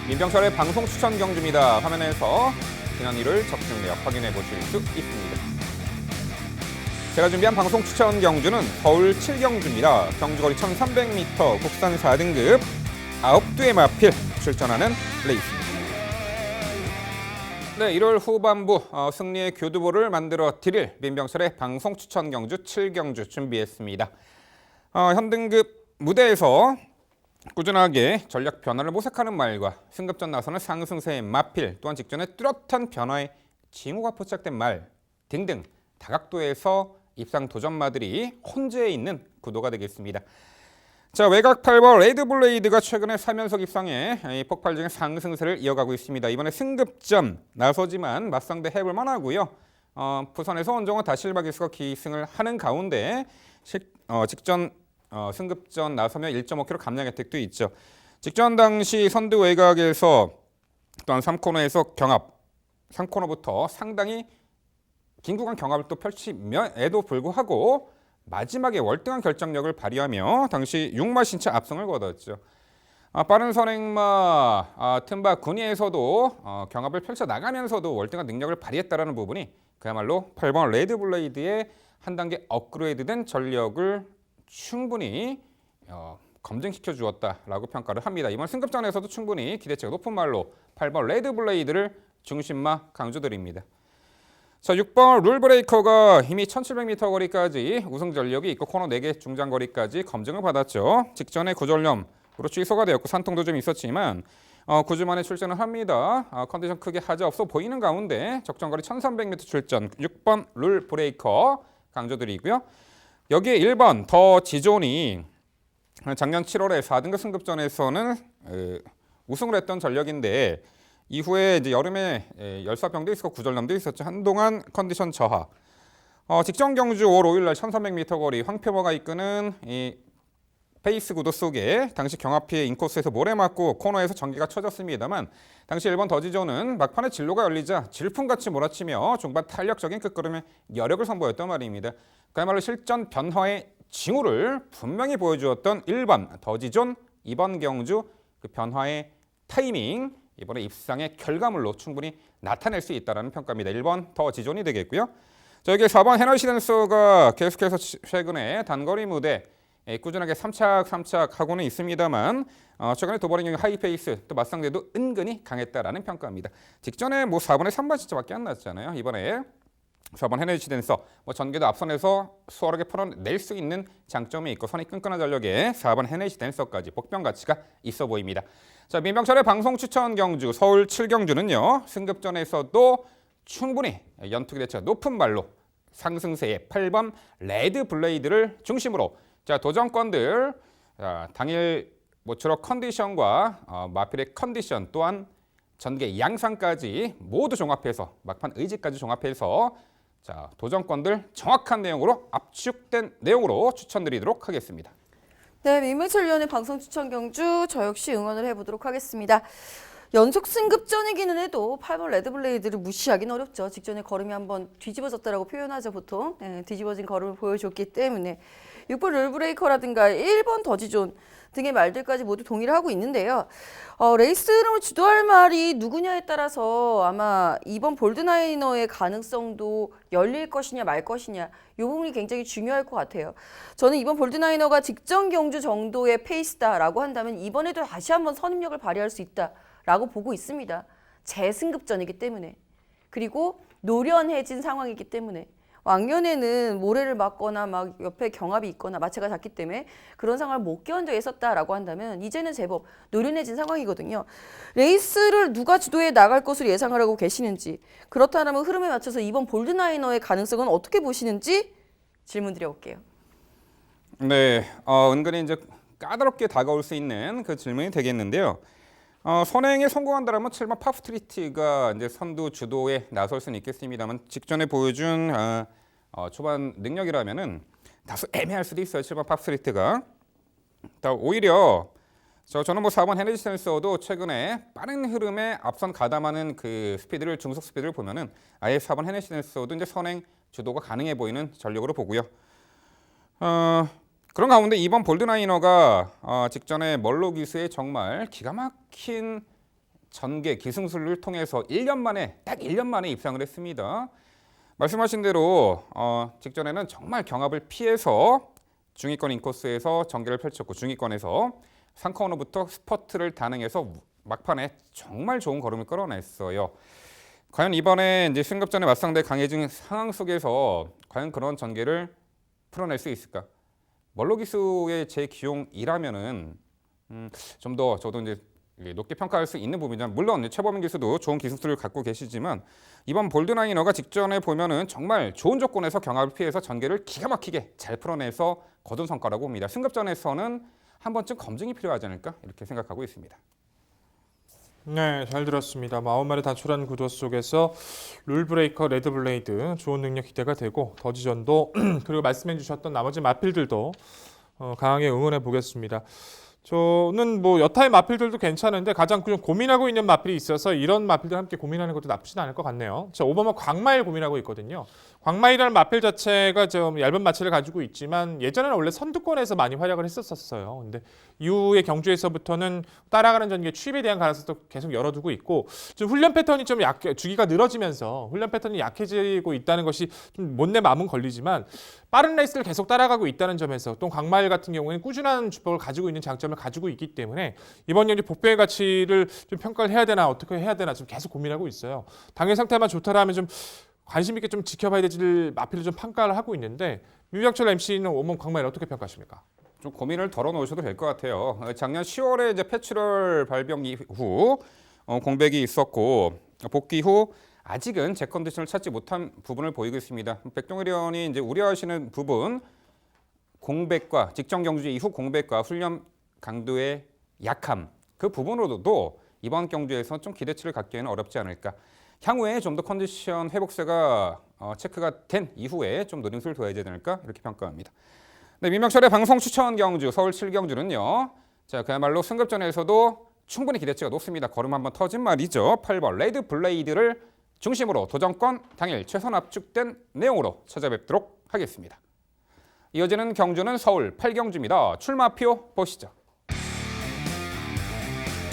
민병철의 방송 추천 경주입니다. 화면에서 지난 일요일 적중 내역 확인해 보실 수 있습니다. 제가 준비한 방송 추천 경주는 서울 7경주입니다. 경주거리 1300m 국산 4등급 9두의 마필 출전하는 레이스입니다. 네, 1월 후반부 승리의 교두보를 만들어 드릴 민병철의 방송 추천 경주 7경주 준비했습니다. 현등급 무대에서 꾸준하게 전략 변화를 모색하는 말과 승급전 나서는 상승세의 마필 또한 직전에 뚜렷한 변화의 징후가 포착된 말 등등 다각도에서 입상 도전마들이 혼재해 있는 구도가 되겠습니다. 자, 외곽 8번 레드블레이드가 최근에 3연속 입상에 폭발적인 상승세를 이어가고 있습니다. 이번에 승급전 나서지만 맞상대 해볼 만하고요. 부산에서 원정원 다실바 기수가 기승을 하는 가운데 직전 승급전 나서면 1.5km 감량 혜택도 있죠. 직전 당시 선두 외곽에서 또한 3코너에서 경합 3코너부터 상당히 긴 구간 경합을 또 펼치면에도 불구하고 마지막에 월등한 결정력을 발휘하며 당시 6마 신차 압승을 거뒀죠. 빠른 선행마 틈바 군위에서도 경합을 펼쳐 나가면서도 월등한 능력을 발휘했다는 부분이 그야말로 8번 레드블레이드의 한 단계 업그레이드된 전력을 충분히 검증시켜 주었다라고 평가를 합니다. 이번 승급전에서도 충분히 기대치가 높은 말로 8번 레드블레이드를 중심마 강조드립니다. 자, 6번 룰브레이커가 이미 1700m 거리까지 우승 전력이 있고 코너 4개 중장 거리까지 검증을 받았죠. 직전에 구절염으로 취소가 되었고 산통도 좀 있었지만 9주 만에 출전을 합니다. 컨디션 크게 하자 없어 보이는 가운데 적정거리 1300m 출전 6번 룰브레이커 강조드리고요. 여기에 1번 더 지존이 작년 7월에 4등급 승급전에서는 우승을 했던 전력인데 이후에 이제 여름에 열사병도 있었고 구절남도 있었죠. 한동안 컨디션 저하. 직전 경주 5월 5일 날 1300m 거리 황표모가 이끄는 이 페이스 구도 속에 당시 경합 피해 인코스에서 모래 맞고 코너에서 전기가 쳐졌습니다만 당시 1번 더지존은 막판에 진로가 열리자 질풍같이 몰아치며 중반 탄력적인 끝걸음에 여력을 선보였단 말입니다. 그야말로 실전 변화의 징후를 분명히 보여주었던 1번 더지존 이번 경주 그 변화의 타이밍 이번에 입상의 결과물로 충분히 나타낼 수 있다는 평가입니다. 1번 더 지존이 되겠고요. 자, 여기 4번 헤너시덴서가 계속해서 최근에 단거리 무대 꾸준하게 3착 하고는 있습니다만 최근에 도버링형 하이페이스 또 맞상대도 은근히 강했다라는 평가입니다. 직전에 4번에 3번 진짜밖에 안 났잖아요. 이번에 4번 헤너시덴서 전개도 앞선에서 수월하게 풀어낼 수 있는 장점이 있고 선이 끈끈한 전력에 4번 헤너시덴서까지 복병 가치가 있어 보입니다. 자, 민병철의 방송 추천 경주 서울 7경주는요. 승급전에서도 충분히 연투 기대치가 높은 말로 상승세의 8번 레드 블레이드를 중심으로 자, 도전권들 당일 모처럼 컨디션과 마필의 컨디션 또한 전개 양상까지 모두 종합해서 막판 의지까지 종합해서 자, 도전권들 정확한 내용으로 압축된 내용으로 추천드리도록 하겠습니다. 네, 민병철위원의 방송 추천 경주 저 역시 응원을 해보도록 하겠습니다. 연속 승급전이기는 해도 8번 레드블레이드를 무시하기는 어렵죠. 직전에 걸음이 한번 뒤집어졌다라고 표현하죠, 보통. 네, 뒤집어진 걸음을 보여줬기 때문에 6번 룰브레이커라든가 1번 더지존 등의 말들까지 모두 동의를 하고 있는데요. 레이스 흐름을 주도할 말이 누구냐에 따라서 아마 2번 볼드나이너의 가능성도 열릴 것이냐 말 것이냐 이 부분이 굉장히 중요할 것 같아요. 저는 2번 볼드나이너가 직전 경주 정도의 페이스다라고 한다면 이번에도 다시 한번 선임력을 발휘할 수 있다라고 보고 있습니다. 재승급전이기 때문에. 그리고 노련해진 상황이기 때문에. 왕년에는 모래를 맞거나 막 옆에 경합이 있거나 마체가 작기 때문에 그런 상황을 못 견뎌 있었다라고 한다면 이제는 제법 노련해진 상황이거든요. 레이스를 누가 주도해 나갈 것으로 예상을 하고 계시는지, 그렇다면 흐름에 맞춰서 이번 볼드나이너의 가능성은 어떻게 보시는지 질문 드려볼게요. 네, 은근히 이제 까다롭게 다가올 수 있는 그 질문이 되겠는데요. 선행에 성공한다라면 7번 팝스트리트가 이제 선두 주도에 나설 수는 있겠습니다만 직전에 보여준 초반 능력이라면은 다소 애매할 수도 있어요. 7번 팝스트리트가. 오히려 저는 뭐 4번 헤네지 센서도 최근에 빠른 흐름에 앞선 가담하는 그 스피드를 중속 스피드를 보면은 아예 4번 헤네지 센서도 이제 선행 주도가 가능해 보이는 전력으로 보고요. 그런 가운데 이번 볼드나이너가 직전에 멀로 기수의 정말 기가 막힌 전개 기승술을 통해서 1년 만에 딱 1년 만에 입상을 했습니다. 말씀하신 대로 직전에는 정말 경합을 피해서 중위권 인코스에서 전개를 펼쳤고 중위권에서 3코너부터 스퍼트를 단행해서 막판에 정말 좋은 걸음을 끌어냈어요. 과연 이번에 이제 승급전에 맞상대 강해진 상황 속에서 과연 그런 전개를 풀어낼 수 있을까? 멀로 기수의 제 기용이라면은 좀 더 저도 이제 높게 평가할 수 있는 부분이지만 물론 최범인 기수도 좋은 기술을 갖고 계시지만 이번 볼드나이너가 직전에 보면은 정말 좋은 조건에서 경합을 피해서 전개를 기가 막히게 잘 풀어내서 거둔 성과라고 봅니다. 승급전에서는 한 번쯤 검증이 필요하지 않을까 이렇게 생각하고 있습니다. 네, 잘 들었습니다. 9마리 단촐한 구도 속에서 룰브레이커, 레드블레이드 좋은 능력 기대가 되고 더지전도 그리고 말씀해 주셨던 나머지 마필들도 강하게 응원해 보겠습니다. 저는 뭐 여타의 마필들도 괜찮은데 가장 좀 고민하고 있는 마필이 있어서 이런 마필들 함께 고민하는 것도 나쁘진 않을 것 같네요. 저 5번은 광마일 고민하고 있거든요. 광마일이라는 마필 자체가 좀 얇은 마체를 가지고 있지만 예전에는 원래 선두권에서 많이 활약을 했었어요. 근데 이후에 경주에서부터는 따라가는 전개 추입에 대한 가능성도 계속 열어두고 있고 지금 훈련 패턴이 좀 주기가 늘어지면서 훈련 패턴이 약해지고 있다는 것이 좀 못내 마음은 걸리지만 빠른 레이스를 계속 따라가고 있다는 점에서 또 광마일 같은 경우에는 꾸준한 주법을 가지고 있는 장점을 가지고 있기 때문에 이번 경기 복배의 가치를 좀 평가를 해야 되나 어떻게 해야 되나 좀 계속 고민하고 있어요. 당일 상태만 좋다라면 좀 관심 있게 좀 지켜봐야 될 마필을 좀 평가를 하고 있는데 민병철 MC는 오번 광마일 어떻게 평가하십니까? 좀 고민을 덜어놓으셔도 될 것 같아요. 작년 10월에 이제 패출럴 발병 이후 공백이 있었고 복귀 후 아직은 제 컨디션을 찾지 못한 부분을 보이고 있습니다. 백동일 의원이 이제 우려하시는 부분 공백과 직전 경주 이후 공백과 훈련 강도의 약함 그 부분으로도 이번 경주에서 좀 기대치를 갖기에는 어렵지 않을까. 향후에 좀 더 컨디션 회복세가 체크가 된 이후에 좀 노림수를 둬야 되지 않을까 이렇게 평가합니다. 네, 민병철의 방송 추천 경주 서울 7경주는요. 자, 그야말로 승급전에서도 충분히 기대치가 높습니다. 걸음 한번 터진 말이죠. 8번 레드 블레이드를 중심으로 도전권 당일 최선 압축된 내용으로 찾아뵙도록 하겠습니다. 이어지는 경주는 서울 8경주입니다. 출마표 보시죠.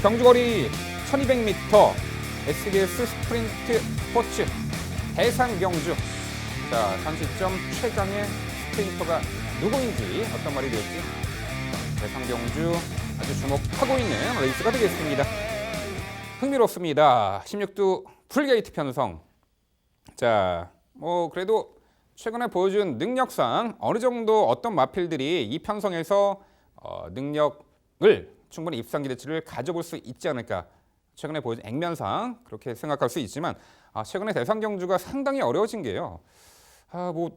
경주거리 1200m SBS 스프린트 스포츠 대상경주. 자, 단시점 최강의 스프린터가 누구인지 어떤 말이 될지 대상경주 아주 주목하고 있는 레이스가 되겠습니다. 흥미롭습니다. 16두 풀게이트 편성. 자, 뭐 그래도 최근에 보여준 능력상 어느 정도 어떤 마필들이 이 편성에서 능력을 충분히 입상 기대치를 가져볼 수 있지 않을까. 최근에 보여준 액면상 그렇게 생각할 수 있지만 최근에 대상 경주가 상당히 어려워진 게요. 뭐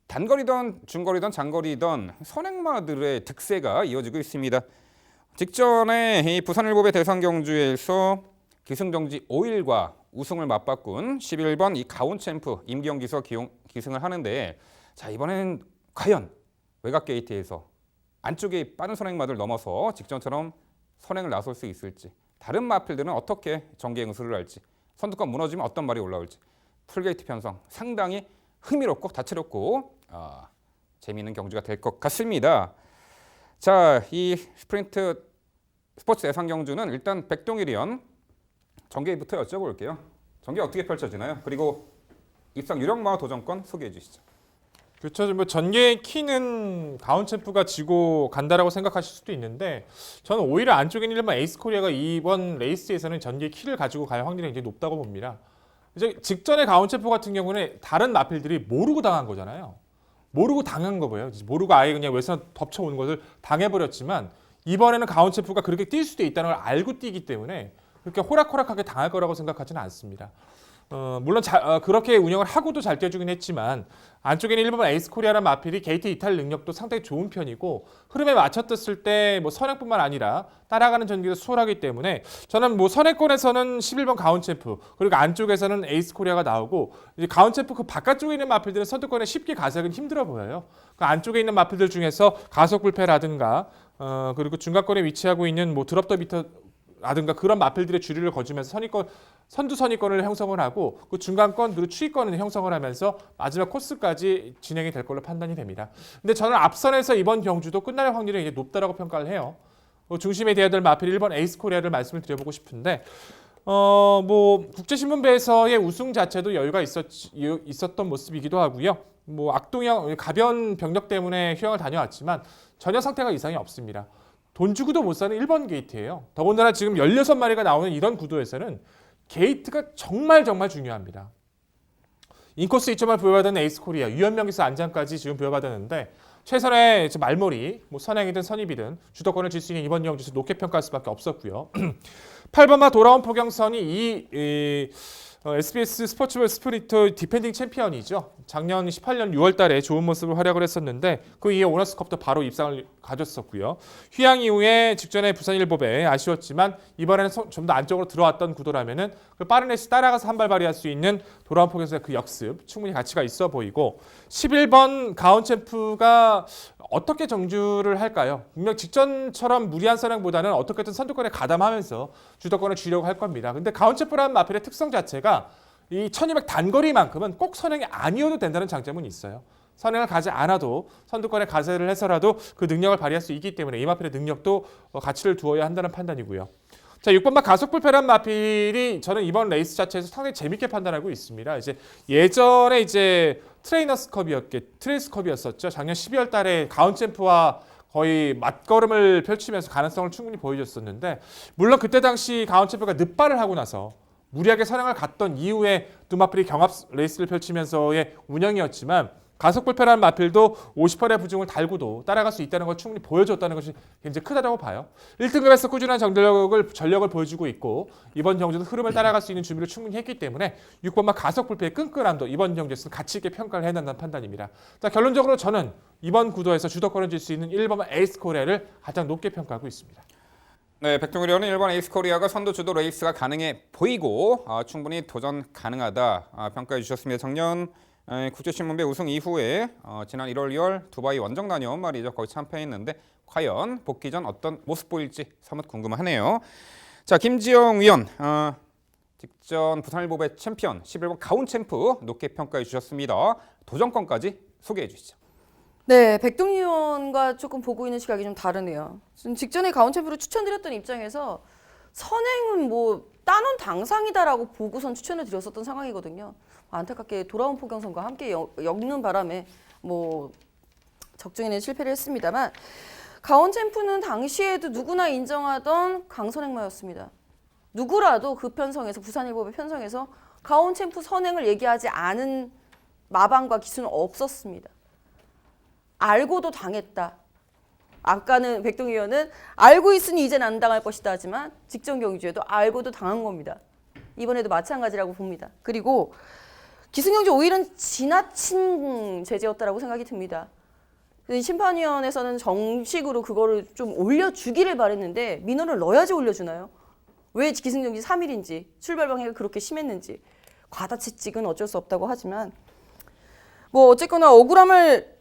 단거리든 중거리든 장거리든 선행마들의 득세가 이어지고 있습니다. 직전에 이 부산일보배 대상 경주에서 기승정지 5일과 우승을 맞바꾼 11번 이 가온챔프 임경기서 기승을 하는데 자 이번에는 과연 외곽 게이트에서 안쪽에 빠른 선행마들 넘어서 직전처럼 선행을 나설 수 있을지 다른 마필들은 어떻게 전개 응수를 할지 선두권 무너지면 어떤 말이 올라올지 풀게이트 편성 상당히 흥미롭고 다채롭고 재미있는 경주가 될 것 같습니다. 자, 이 스프린트 스포츠 예상 경주는 일단 백동일위원 전개부터 여쭤볼게요. 전개 어떻게 펼쳐지나요? 그리고 입상 유력마 도전권 소개해 주시죠. 그렇죠. 뭐 전개의 키는 가온챔프가 지고 간다라고 생각하실 수도 있는데 저는 오히려 안쪽에 있는 일반 에이스코리아가 이번 레이스에서는 전개의 키를 가지고 갈 확률이 굉장히 높다고 봅니다. 이제 직전에 가온챔프 같은 경우는 다른 마필들이 모르고 당한 거잖아요. 모르고 당한 거고요. 모르고 아예 그냥 외선 덮쳐오는 것을 당해버렸지만 이번에는 가온챔프가 그렇게 뛸 수도 있다는 걸 알고 뛰기 때문에 그렇게 호락호락하게 당할 거라고 생각하지는 않습니다. 물론 그렇게 운영을 하고도 잘 뛰어주긴 했지만 안쪽에는 일본 에이스코리아라는 마필이 게이트 이탈 능력도 상당히 좋은 편이고 흐름에 맞춰떴을 때 뭐 선행뿐만 아니라 따라가는 전기도 수월하기 때문에 저는 뭐 선행권에서는 11번 가온챔프 그리고 안쪽에서는 에이스코리아가 나오고 이제 가온챔프 그 바깥쪽에 있는 마필들은 선두권에 쉽게 가서는 힘들어 보여요. 그 안쪽에 있는 마필들 중에서 가속불패라든가 그리고 중간권에 위치하고 있는 뭐 드롭 더 미터 라든가 그런 마필들의 주류를 거주면서 선두 선의권을 형성을 하고 그 중간권 그리고 추위권을 형성을 하면서 마지막 코스까지 진행이 될 걸로 판단이 됩니다. 근데 저는 앞선에서 이번 경주도 끝날 확률이 이제 높다라고 평가를 해요. 중심에 대해야 될 마필 1번 에이스코리아를 말씀을 드려보고 싶은데 뭐 국제신문배에서의 우승 자체도 여유가 있었던 모습이기도 하고요. 뭐 악동형 가변 병력 때문에 휴양을 다녀왔지만 전혀 상태가 이상이 없습니다. 돈 주고도 못 사는 1번 게이트예요. 더군다나 지금 16마리가 나오는 이런 구도에서는 게이트가 정말 중요합니다. 인코스 2점을 부여받은 에이스코리아, 유연명기서 안장까지 지금 부여받았는데 최선의 말머리, 뭐 선행이든 선입이든 주도권을 질 수 있는 이번 경주에서 높게 평가할 수밖에 없었고요. 8번마 돌아온 포경선이 SBS 스포츠볼 스프린트 디펜딩 챔피언이죠. 작년 18년 6월 달에 좋은 모습을 활약을 했었는데 그 이후에 오너스컵도 바로 입상을 가졌었고요. 휴양 이후에 직전에 부산일보배 아쉬웠지만 이번에는 좀 더 안쪽으로 들어왔던 구도라면은 그 빠른 레이스 따라가서 한 발 발휘할 수 있는 돌아온 포경선의 그 역습 충분히 가치가 있어 보이고 11번 가온챔프가 어떻게 정주를 할까요? 분명 직전처럼 무리한 선행보다는 어떻게든 선두권에 가담하면서 주도권을 쥐려고 할 겁니다. 근데 가온챔프라는 마필의 특성 자체가 이 1200 단거리만큼은 꼭 선행이 아니어도 된다는 장점은 있어요. 선행을 가지 않아도 선두권에 가세를 해서라도 그 능력을 발휘할 수 있기 때문에 이 마필의 능력도 가치를 두어야 한다는 판단이고요. 자, 6번마 가속불패란 마필이 저는 이번 레이스 자체에서 상당히 재밌게 판단하고 있습니다. 예전에 트레이스컵이었었죠. 작년 12월 달에 가온챔프와 거의 맞걸음을 펼치면서 가능성을 충분히 보여줬었는데 물론 그때 당시 가온챔프가 늑발을 하고 나서 무리하게 선행을 갔던 이후에 두 마필이 경합 레이스를 펼치면서의 운영이었지만 가속불패라는 마필도 50%의 부중을 달고도 따라갈 수 있다는 걸 충분히 보여줬다는 것이 굉장히 크다고 봐요. 1등급에서 꾸준한 전력을 보여주고 있고 이번 경주도 흐름을 따라갈 수 있는 준비를 충분히 했기 때문에 6번마 가속불패의 끈끈함도 이번 경주에서는 가치 있게 평가를 해낸다는 판단입니다. 자, 결론적으로 저는 이번 구도에서 주도권을 질 수 있는 1번마 에이스코리아를 가장 높게 평가하고 있습니다. 네, 백종일위원은 1번 에이스코리아가 선두 주도 레이스가 가능해 보이고 충분히 도전 가능하다 평가해 주셨습니다. 작년 국제신문배 우승 이후에 지난 1월 2월 두바이 원정 다녀온 말이죠. 거기 참패했는데 과연 복귀 전 어떤 모습 보일지 사뭇 궁금하네요. 자, 김지영 위원 직전 부산일보배 챔피언 11번 가온챔프 높게 평가해 주셨습니다. 도전권까지 소개해 주시죠. 네, 백동희 의원과 조금 보고 있는 시각이 좀 다르네요. 직전에 가온챔프로 추천드렸던 입장에서 선행은 뭐 따놓은 당상이다라고 보고선 추천을 드렸었던 상황이거든요. 안타깝게 돌아온 포경선과 함께 엮는 바람에 뭐 적중에는 실패를 했습니다만 가온챔프는 당시에도 누구나 인정하던 강선행마였습니다. 누구라도 그 편성에서 부산일보배 편성에서 가온챔프 선행을 얘기하지 않은 마방과 기수는 없었습니다. 알고도 당했다. 아까는 백동희 의원은 알고 있으니 이제는 안 당할 것이다 하지만 직전 경주에도 알고도 당한 겁니다. 이번에도 마찬가지라고 봅니다. 그리고 기승경주 5일은 지나친 제재였다라고 생각이 듭니다. 심판위원회에서는 정식으로 그거를 좀 올려주기를 바랬는데 민원을 넣어야지 올려주나요? 왜 기승전결 3일인지 출발 방해가 그렇게 심했는지 과다채찍은 어쩔 수 없다고 하지만 뭐 어쨌거나 억울함을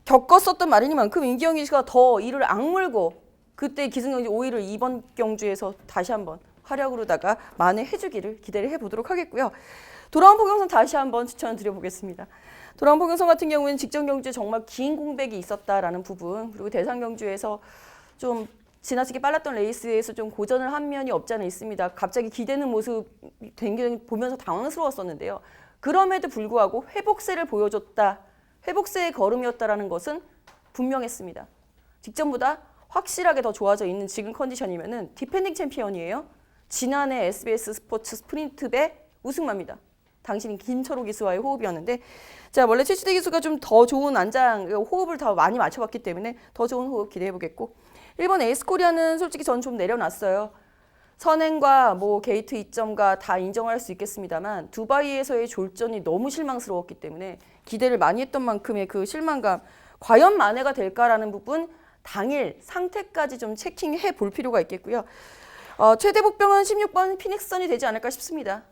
겪었었던 말이니만큼 임기영 씨가 더 이를 악물고 그때 기승전결 5위를 이번 경주에서 다시 한번 활약으로다가 만회해주기를 기대를 해보도록 하겠고요. 돌아온 포경선 다시 한번 추천을 드려보겠습니다. 돌아온 포경선 같은 경우에는 직전 경주에 정말 긴 공백이 있었다라는 부분, 그리고 대상 경주에서 좀 지나치게 빨랐던 레이스에서 좀 고전을 한 면이 없지 않아 있습니다. 갑자기 기대는 모습 굉장히 보면서 당황스러웠었는데요. 그럼에도 불구하고 회복세를 보여줬다, 회복세의 걸음이었다라는 것은 분명했습니다. 직전보다 확실하게 더 좋아져 있는 지금 컨디션이면은 디펜딩 챔피언이에요. 지난해 SBS 스포츠 스프린트배 우승마입니다. 당신은 김철호 기수와의 호흡이었는데, 자 원래 최치대 기수가 좀 더 좋은 안장 호흡을 더 많이 맞춰봤기 때문에 더 좋은 호흡 기대해보겠고, 1번 에이스코리아는 솔직히 저는 좀 내려놨어요. 선행과 뭐 게이트 2점과 다 인정할 수 있겠습니다만 두바이에서의 졸전이 너무 실망스러웠기 때문에 기대를 많이 했던 만큼의 그 실망감, 과연 만회가 될까라는 부분 당일 상태까지 좀 체킹해 볼 필요가 있겠고요. 최대 복병은 16번 피닉스선이 되지 않을까 싶습니다.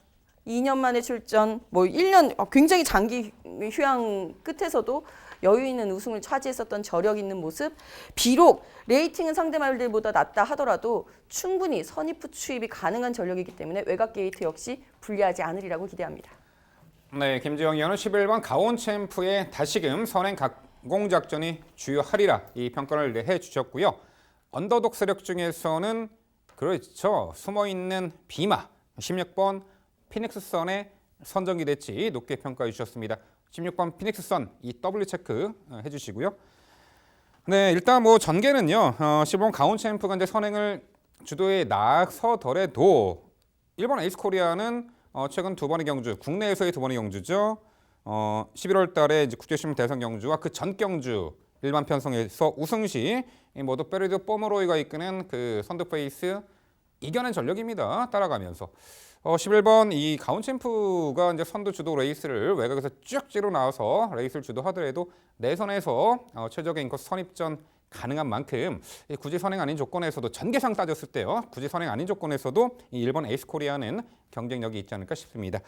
2년 만에 출전, 뭐 1년 굉장히 장기 휴양 끝에서도 여유 있는 우승을 차지했었던 저력 있는 모습. 비록 레이팅은 상대 말들보다 낮다 하더라도 충분히 선입후 추입이 가능한 전력이기 때문에 외곽 게이트 역시 불리하지 않으리라고 기대합니다. 네, 김지영 의원은 11번 가온 챔프의 다시금 선행 각공작전이 주요하리라 이 평가를 해주셨고요. 언더독 세력 중에서는 그렇죠, 숨어있는 비마 16번 피닉스선의 선정이 됐지 높게 평가해 주셨습니다. 16번 피닉스선 이 W 체크 해주시고요. 네, 일단 뭐 전개는요. 15번 가온 챔프가 이제 선행을 주도에 나서더라도 일본 에이스코리아는 최근 두 번의 경주, 국내에서의 두 번의 경주죠. 11월 달에 이제 국제신문 대선 경주와 그 전 경주 일반 편성에서 우승 시 모두 페르디오 포모로이가 이끄는 그 선두페이스 이겨낸 전력입니다. 따라가면서 11번 이 가온 챔프가 이제 선두 주도 레이스를 외곽에서 쭉 찌르고 나와서 레이스를 주도하더라도 내선에서 최적의 인코스 선입전 가능한 만큼 굳이 선행 아닌 조건에서도 전개상 따졌을 때요. 굳이 선행 아닌 조건에서도 이 일본 에이스코리아는 경쟁력이 있지 않을까 싶습니다.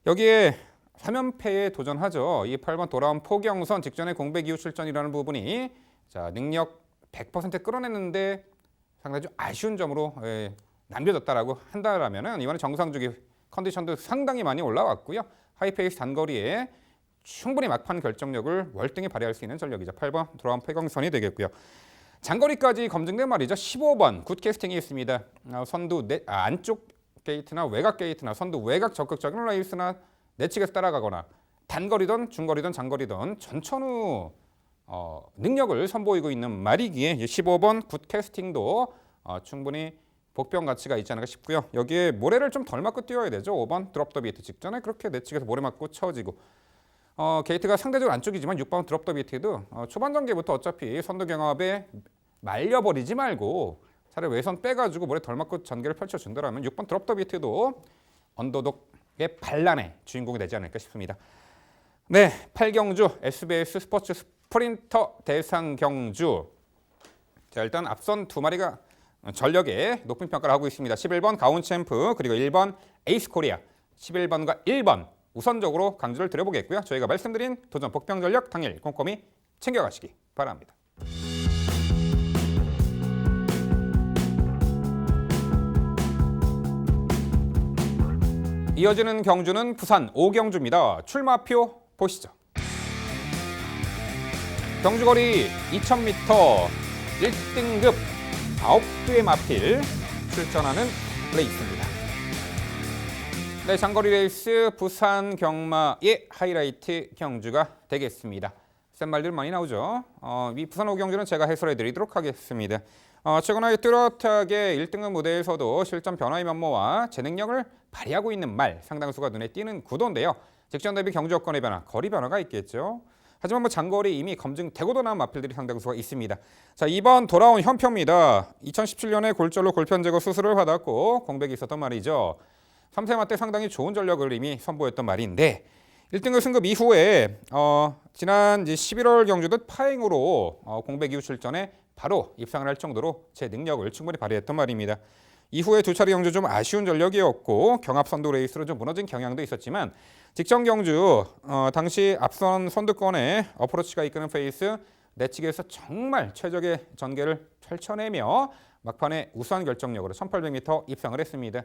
여기에 3연패에 도전하죠. 이 8번 돌아온 포경선 직전에 공백 이후 출전이라는 부분이 자 능력 100% 끌어냈는데 상당히 좀 아쉬운 점으로 남겨졌다라고 한다라면은 이번에 정상주기 컨디션도 상당히 많이 올라왔고요. 하이페이스 단거리에 충분히 막판 결정력을 월등히 발휘할 수 있는 전력이죠. 8번 돌아온 포경선이 되겠고요. 장거리까지 검증된 말이죠. 15번 굿 캐스팅이 있습니다. 선두 안쪽 게이트나 외곽 게이트나 선두 외곽 적극적인 레이스나 내측에서 따라가거나 단거리든 중거리든 장거리든 전천후 능력을 선보이고 있는 말이기에 15번 굿 캐스팅도 충분히 복병 가치가 있지 않을까 싶고요. 여기에 모래를 좀 덜 맞고 뛰어야 되죠. 5번 드롭 더 비트 직전에 그렇게 내측에서 모래 맞고 쳐지고 게이트가 상대적으로 안쪽이지만 6번 드롭 더 비트도 초반 전개부터 어차피 선두 경합에 말려버리지 말고 차라리 외선 빼가지고 모래 덜 맞고 전개를 펼쳐준다면 6번 드롭 더 비트도 언더독의 반란의 주인공이 되지 않을까 싶습니다. 네, 8경주 SBS 스포츠 스프린터 대상 경주. 자, 일단 앞선 두 마리가 전력에 높은 평가를 하고 있습니다. 11번 가온 챔프 그리고 1번 에이스 코리아 11번과 1번 우선적으로 강조를 드려보겠고요. 저희가 말씀드린 도전 복병 전력 당일 꼼꼼히 챙겨가시기 바랍니다. 이어지는 경주는 부산 5경주입니다. 출마표 보시죠. 경주거리 2000m 1등급 9대의 마필 출전하는 레이스입니다. 네, 장거리 레이스 부산 경마의 하이라이트 경주가 되겠습니다. 센 말들 많이 나오죠. 이 부산 5경주는 제가 해설해 드리도록 하겠습니다. 최근에 뚜렷하게 1등급 무대에서도 실전 변화의 면모와 재능력을 발휘하고 있는 말 상당수가 눈에 띄는 구도인데요. 직전 대비 경주 여건의 변화, 거리 변화가 있겠죠. 하지만 뭐 장거리 이미 검증되고도 나온 마필들이 상당수가 있습니다. 자, 2번 돌아온 현표입니다. 2017년에 골절로 골편 제거 수술을 받았고 공백이 있었던 말이죠. 3세 마때 상당히 좋은 전력을 이미 선보였던 말인데 1등급 승급 이후에 지난 이제 11월 경주도 파행으로 공백 이후 출전에 바로 입상을 할 정도로 제 능력을 충분히 발휘했던 말입니다. 이후에 두 차례 경주 좀 아쉬운 전력이었고 경합 선두 레이스로 좀 무너진 경향도 있었지만 직전 경주 당시 앞선 선두권에 어프로치가 이끄는 페이스 내치기에서 정말 최적의 전개를 펼쳐내며 막판에 우수한 결정력으로 1800m 입상을 했습니다.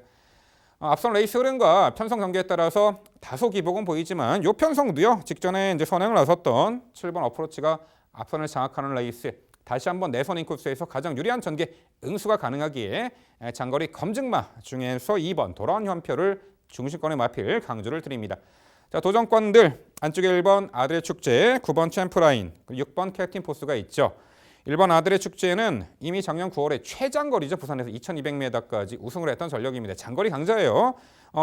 앞선 레이스 흐름과 편성 전개에 따라서 다소 기복은 보이지만 요 편성도요 직전에 이제 선행을 나섰던 7번 어프로치가 앞선을 장악하는 레이스 다시 한번 내선 인코스에서 가장 유리한 전개 응수가 가능하기에 장거리 검증마 중에서 2번 돌아온 현표를 중심권에 마필 강조를 드립니다. 자, 도전권들 안쪽에 1번 아들의 축제, 9번 챔프라인, 6번 캡틴 포스가 있죠. 1번 아들의 축제는 이미 작년 9월에 최장거리죠. 부산에서 2200m까지 우승을 했던 전력입니다. 장거리 강자예요.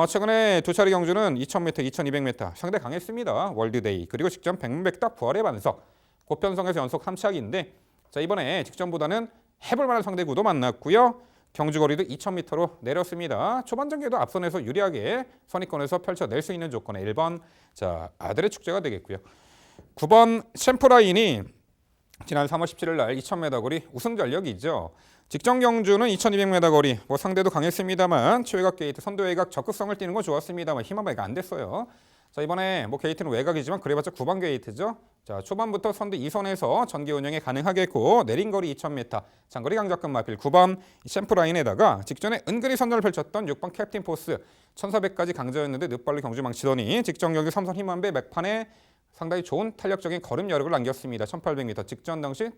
최근에 두 차례 경주는 2000m, 2200m 상당히 강했습니다. 월드데이 그리고 직전 100m 부활의 반석 고편성에서 연속 3착인데 자, 이번에 직전보다는 해볼 만한 상대 구도 만났고요. 경주거리도 2000m로 내렸습니다. 초반 전개도 앞선에서 유리하게 선입권에서 펼쳐낼 수 있는 조건의 1번 자 아들의 축제가 되겠고요. 9번 챔프라인이 지난 3월 17일 날 2000m 거리 우승 전력이죠. 직전 경주는 2200m 거리 상대도 강했습니다만 최외곽 게이트 선두 외곽 적극성을 띠는 건 좋았습니다만 희망발휘가 안 됐어요. 자, 이번에 게이트는 외곽이지만 그래봤자 9번 게이트죠. 자, 초반부터 선두 2선에서 전개 운영이 가능하겠고 내린 거리 2000m 장거리 강자급 마필 9번 챔프라인에다가 직전에 은근히 선전을 펼쳤던 6번 캡틴 포스 1400까지 강자였는데 늦발로 경주 망치더니 직전 경기 3선 힘만배 맥판에 상당히 좋은 탄력적인 걸음 여력을 남겼습니다. 1800m 직전 당시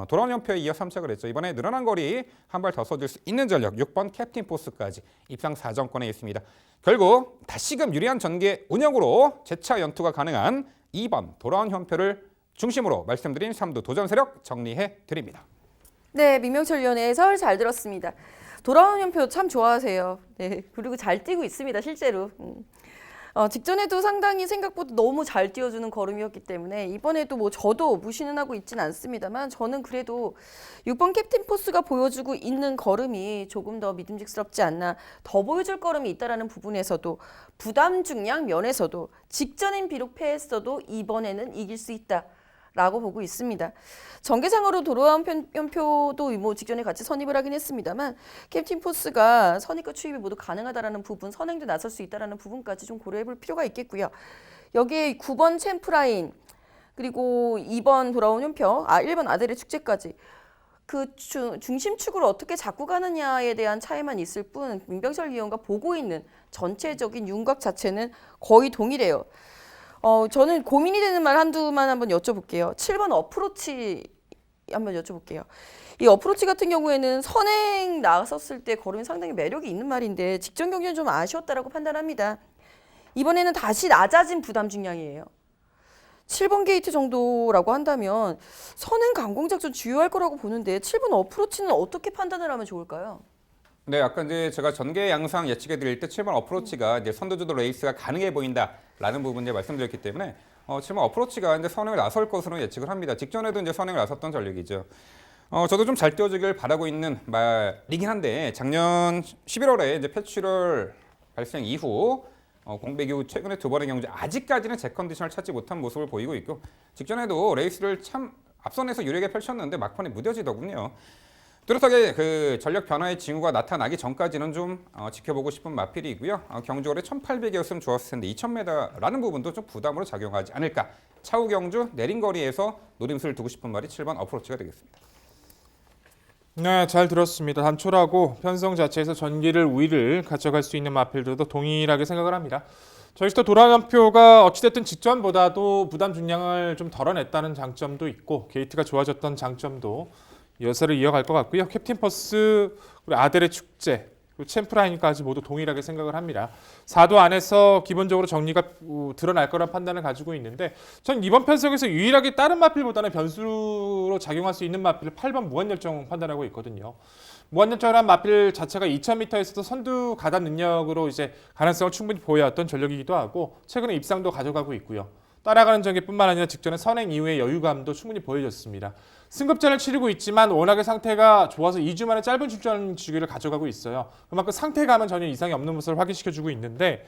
돌아온 연표에 이어 3착을 했죠. 이번에 늘어난 거리 한 발 더 써줄 수 있는 전력 6번 캡틴 포스까지 입상 4정권에 있습니다. 결국 다시금 유리한 전개 운영으로 재차 연투가 가능한 2번 돌아온 현표를 중심으로 말씀드린 3두 도전 세력 정리해 드립니다. 네, 민명철 위원의 해설 잘 들었습니다. 돌아온 연표 참 좋아하세요. 네, 그리고 잘 뛰고 있습니다, 실제로. 직전에도 상당히 생각보다 너무 잘 뛰어주는 걸음이었기 때문에 이번에도 저도 무시는 하고 있지는 않습니다만 저는 그래도 6번 캡틴 포스가 보여주고 있는 걸음이 조금 더 믿음직스럽지 않나 더 보여줄 걸음이 있다는 부분에서도 부담 중량 면에서도 직전엔 비록 패했어도 이번에는 이길 수 있다. 라고 보고 있습니다. 전개상으로 돌아온 연표도 직전에 같이 선입을 하긴 했습니다만 캡틴 포스가 선입과 추입이 모두 가능하다라는 부분, 선행도 나설 수 있다라는 부분까지 좀 고려해 볼 필요가 있겠고요. 여기에 9번 챔프라인 그리고 2번 돌아온 연표, 1번 아들의 축제까지 그 중심축을 어떻게 잡고 가느냐에 대한 차이만 있을 뿐 민병철 위원과 보고 있는 전체적인 윤곽 자체는 거의 동일해요. 저는 고민이 되는 말 한두만 한번 여쭤볼게요. 7번 어프로치 한번 여쭤볼게요. 이 어프로치 같은 경우에는 선행 나섰을 때 걸음이 상당히 매력이 있는 말인데 직전 경기는 좀 아쉬웠다라고 판단합니다. 이번에는 다시 낮아진 부담 중량이에요. 7번 게이트 정도라고 한다면 선행 강공작전 주요할 거라고 보는데 7번 어프로치는 어떻게 판단을 하면 좋을까요? 네, 아까 이제 제가 전개 양상 예측해 드릴 때 7번 어프로치가 이제 선두주도 레이스가 가능해 보인다라는 부분 이제 말씀드렸기 때문에 7번 어프로치가 이제 선행을 나설 것으로 예측을 합니다. 직전에도 이제 선행을 나섰던 전력이죠. 저도 좀 잘 뛰어주길 바라고 있는 말이긴 한데 작년 11월에 이제 폐출혈 발생 이후 공백 이후 최근에 두 번의 경주 아직까지는 제 컨디션을 찾지 못한 모습을 보이고 있고 직전에도 레이스를 참 앞선에서 유리하게 펼쳤는데 막판에 무뎌지더군요. 뚜렷하게 그 전력 변화의 징후가 나타나기 전까지는 좀 지켜보고 싶은 마필이고요. 경주월에 1800이었으면 좋았을 텐데 2000m라는 부분도 좀 부담으로 작용하지 않을까. 차후 경주 내린 거리에서 노림수를 두고 싶은 말이 7번 어프로치가 되겠습니다. 네, 잘 들었습니다. 단촐하고 편성 자체에서 전기를 우위를 가져갈 수 있는 마필들도 동일하게 생각을 합니다. 저희도 돌아온 연표가 어찌됐든 직전보다도 부담 중량을 좀 덜어냈다는 장점도 있고 게이트가 좋아졌던 장점도 여세를 이어갈 것 같고요. 캡틴 퍼스, 그리고 아델의 축제, 그리고 챔프라인까지 모두 동일하게 생각을 합니다. 4도 안에서 기본적으로 정리가 드러날 거란 판단을 가지고 있는데 전 이번 편성에서 유일하게 다른 마필보다는 변수로 작용할 수 있는 마필을 8번 무한열정 판단하고 있거든요. 무한열정이란 마필 자체가 2000m에서도 선두 가담 능력으로 이제 가능성을 충분히 보여왔던 전력이기도 하고 최근에 입상도 가져가고 있고요. 따라가는 전개뿐만 아니라 직전에 선행 이후의 여유감도 충분히 보여줬습니다. 승급전을 치르고 있지만 워낙에 상태가 좋아서 2주 만에 짧은 출전 주기를 가져가고 있어요. 그만큼 상태감은 전혀 이상이 없는 모습을 확인시켜주고 있는데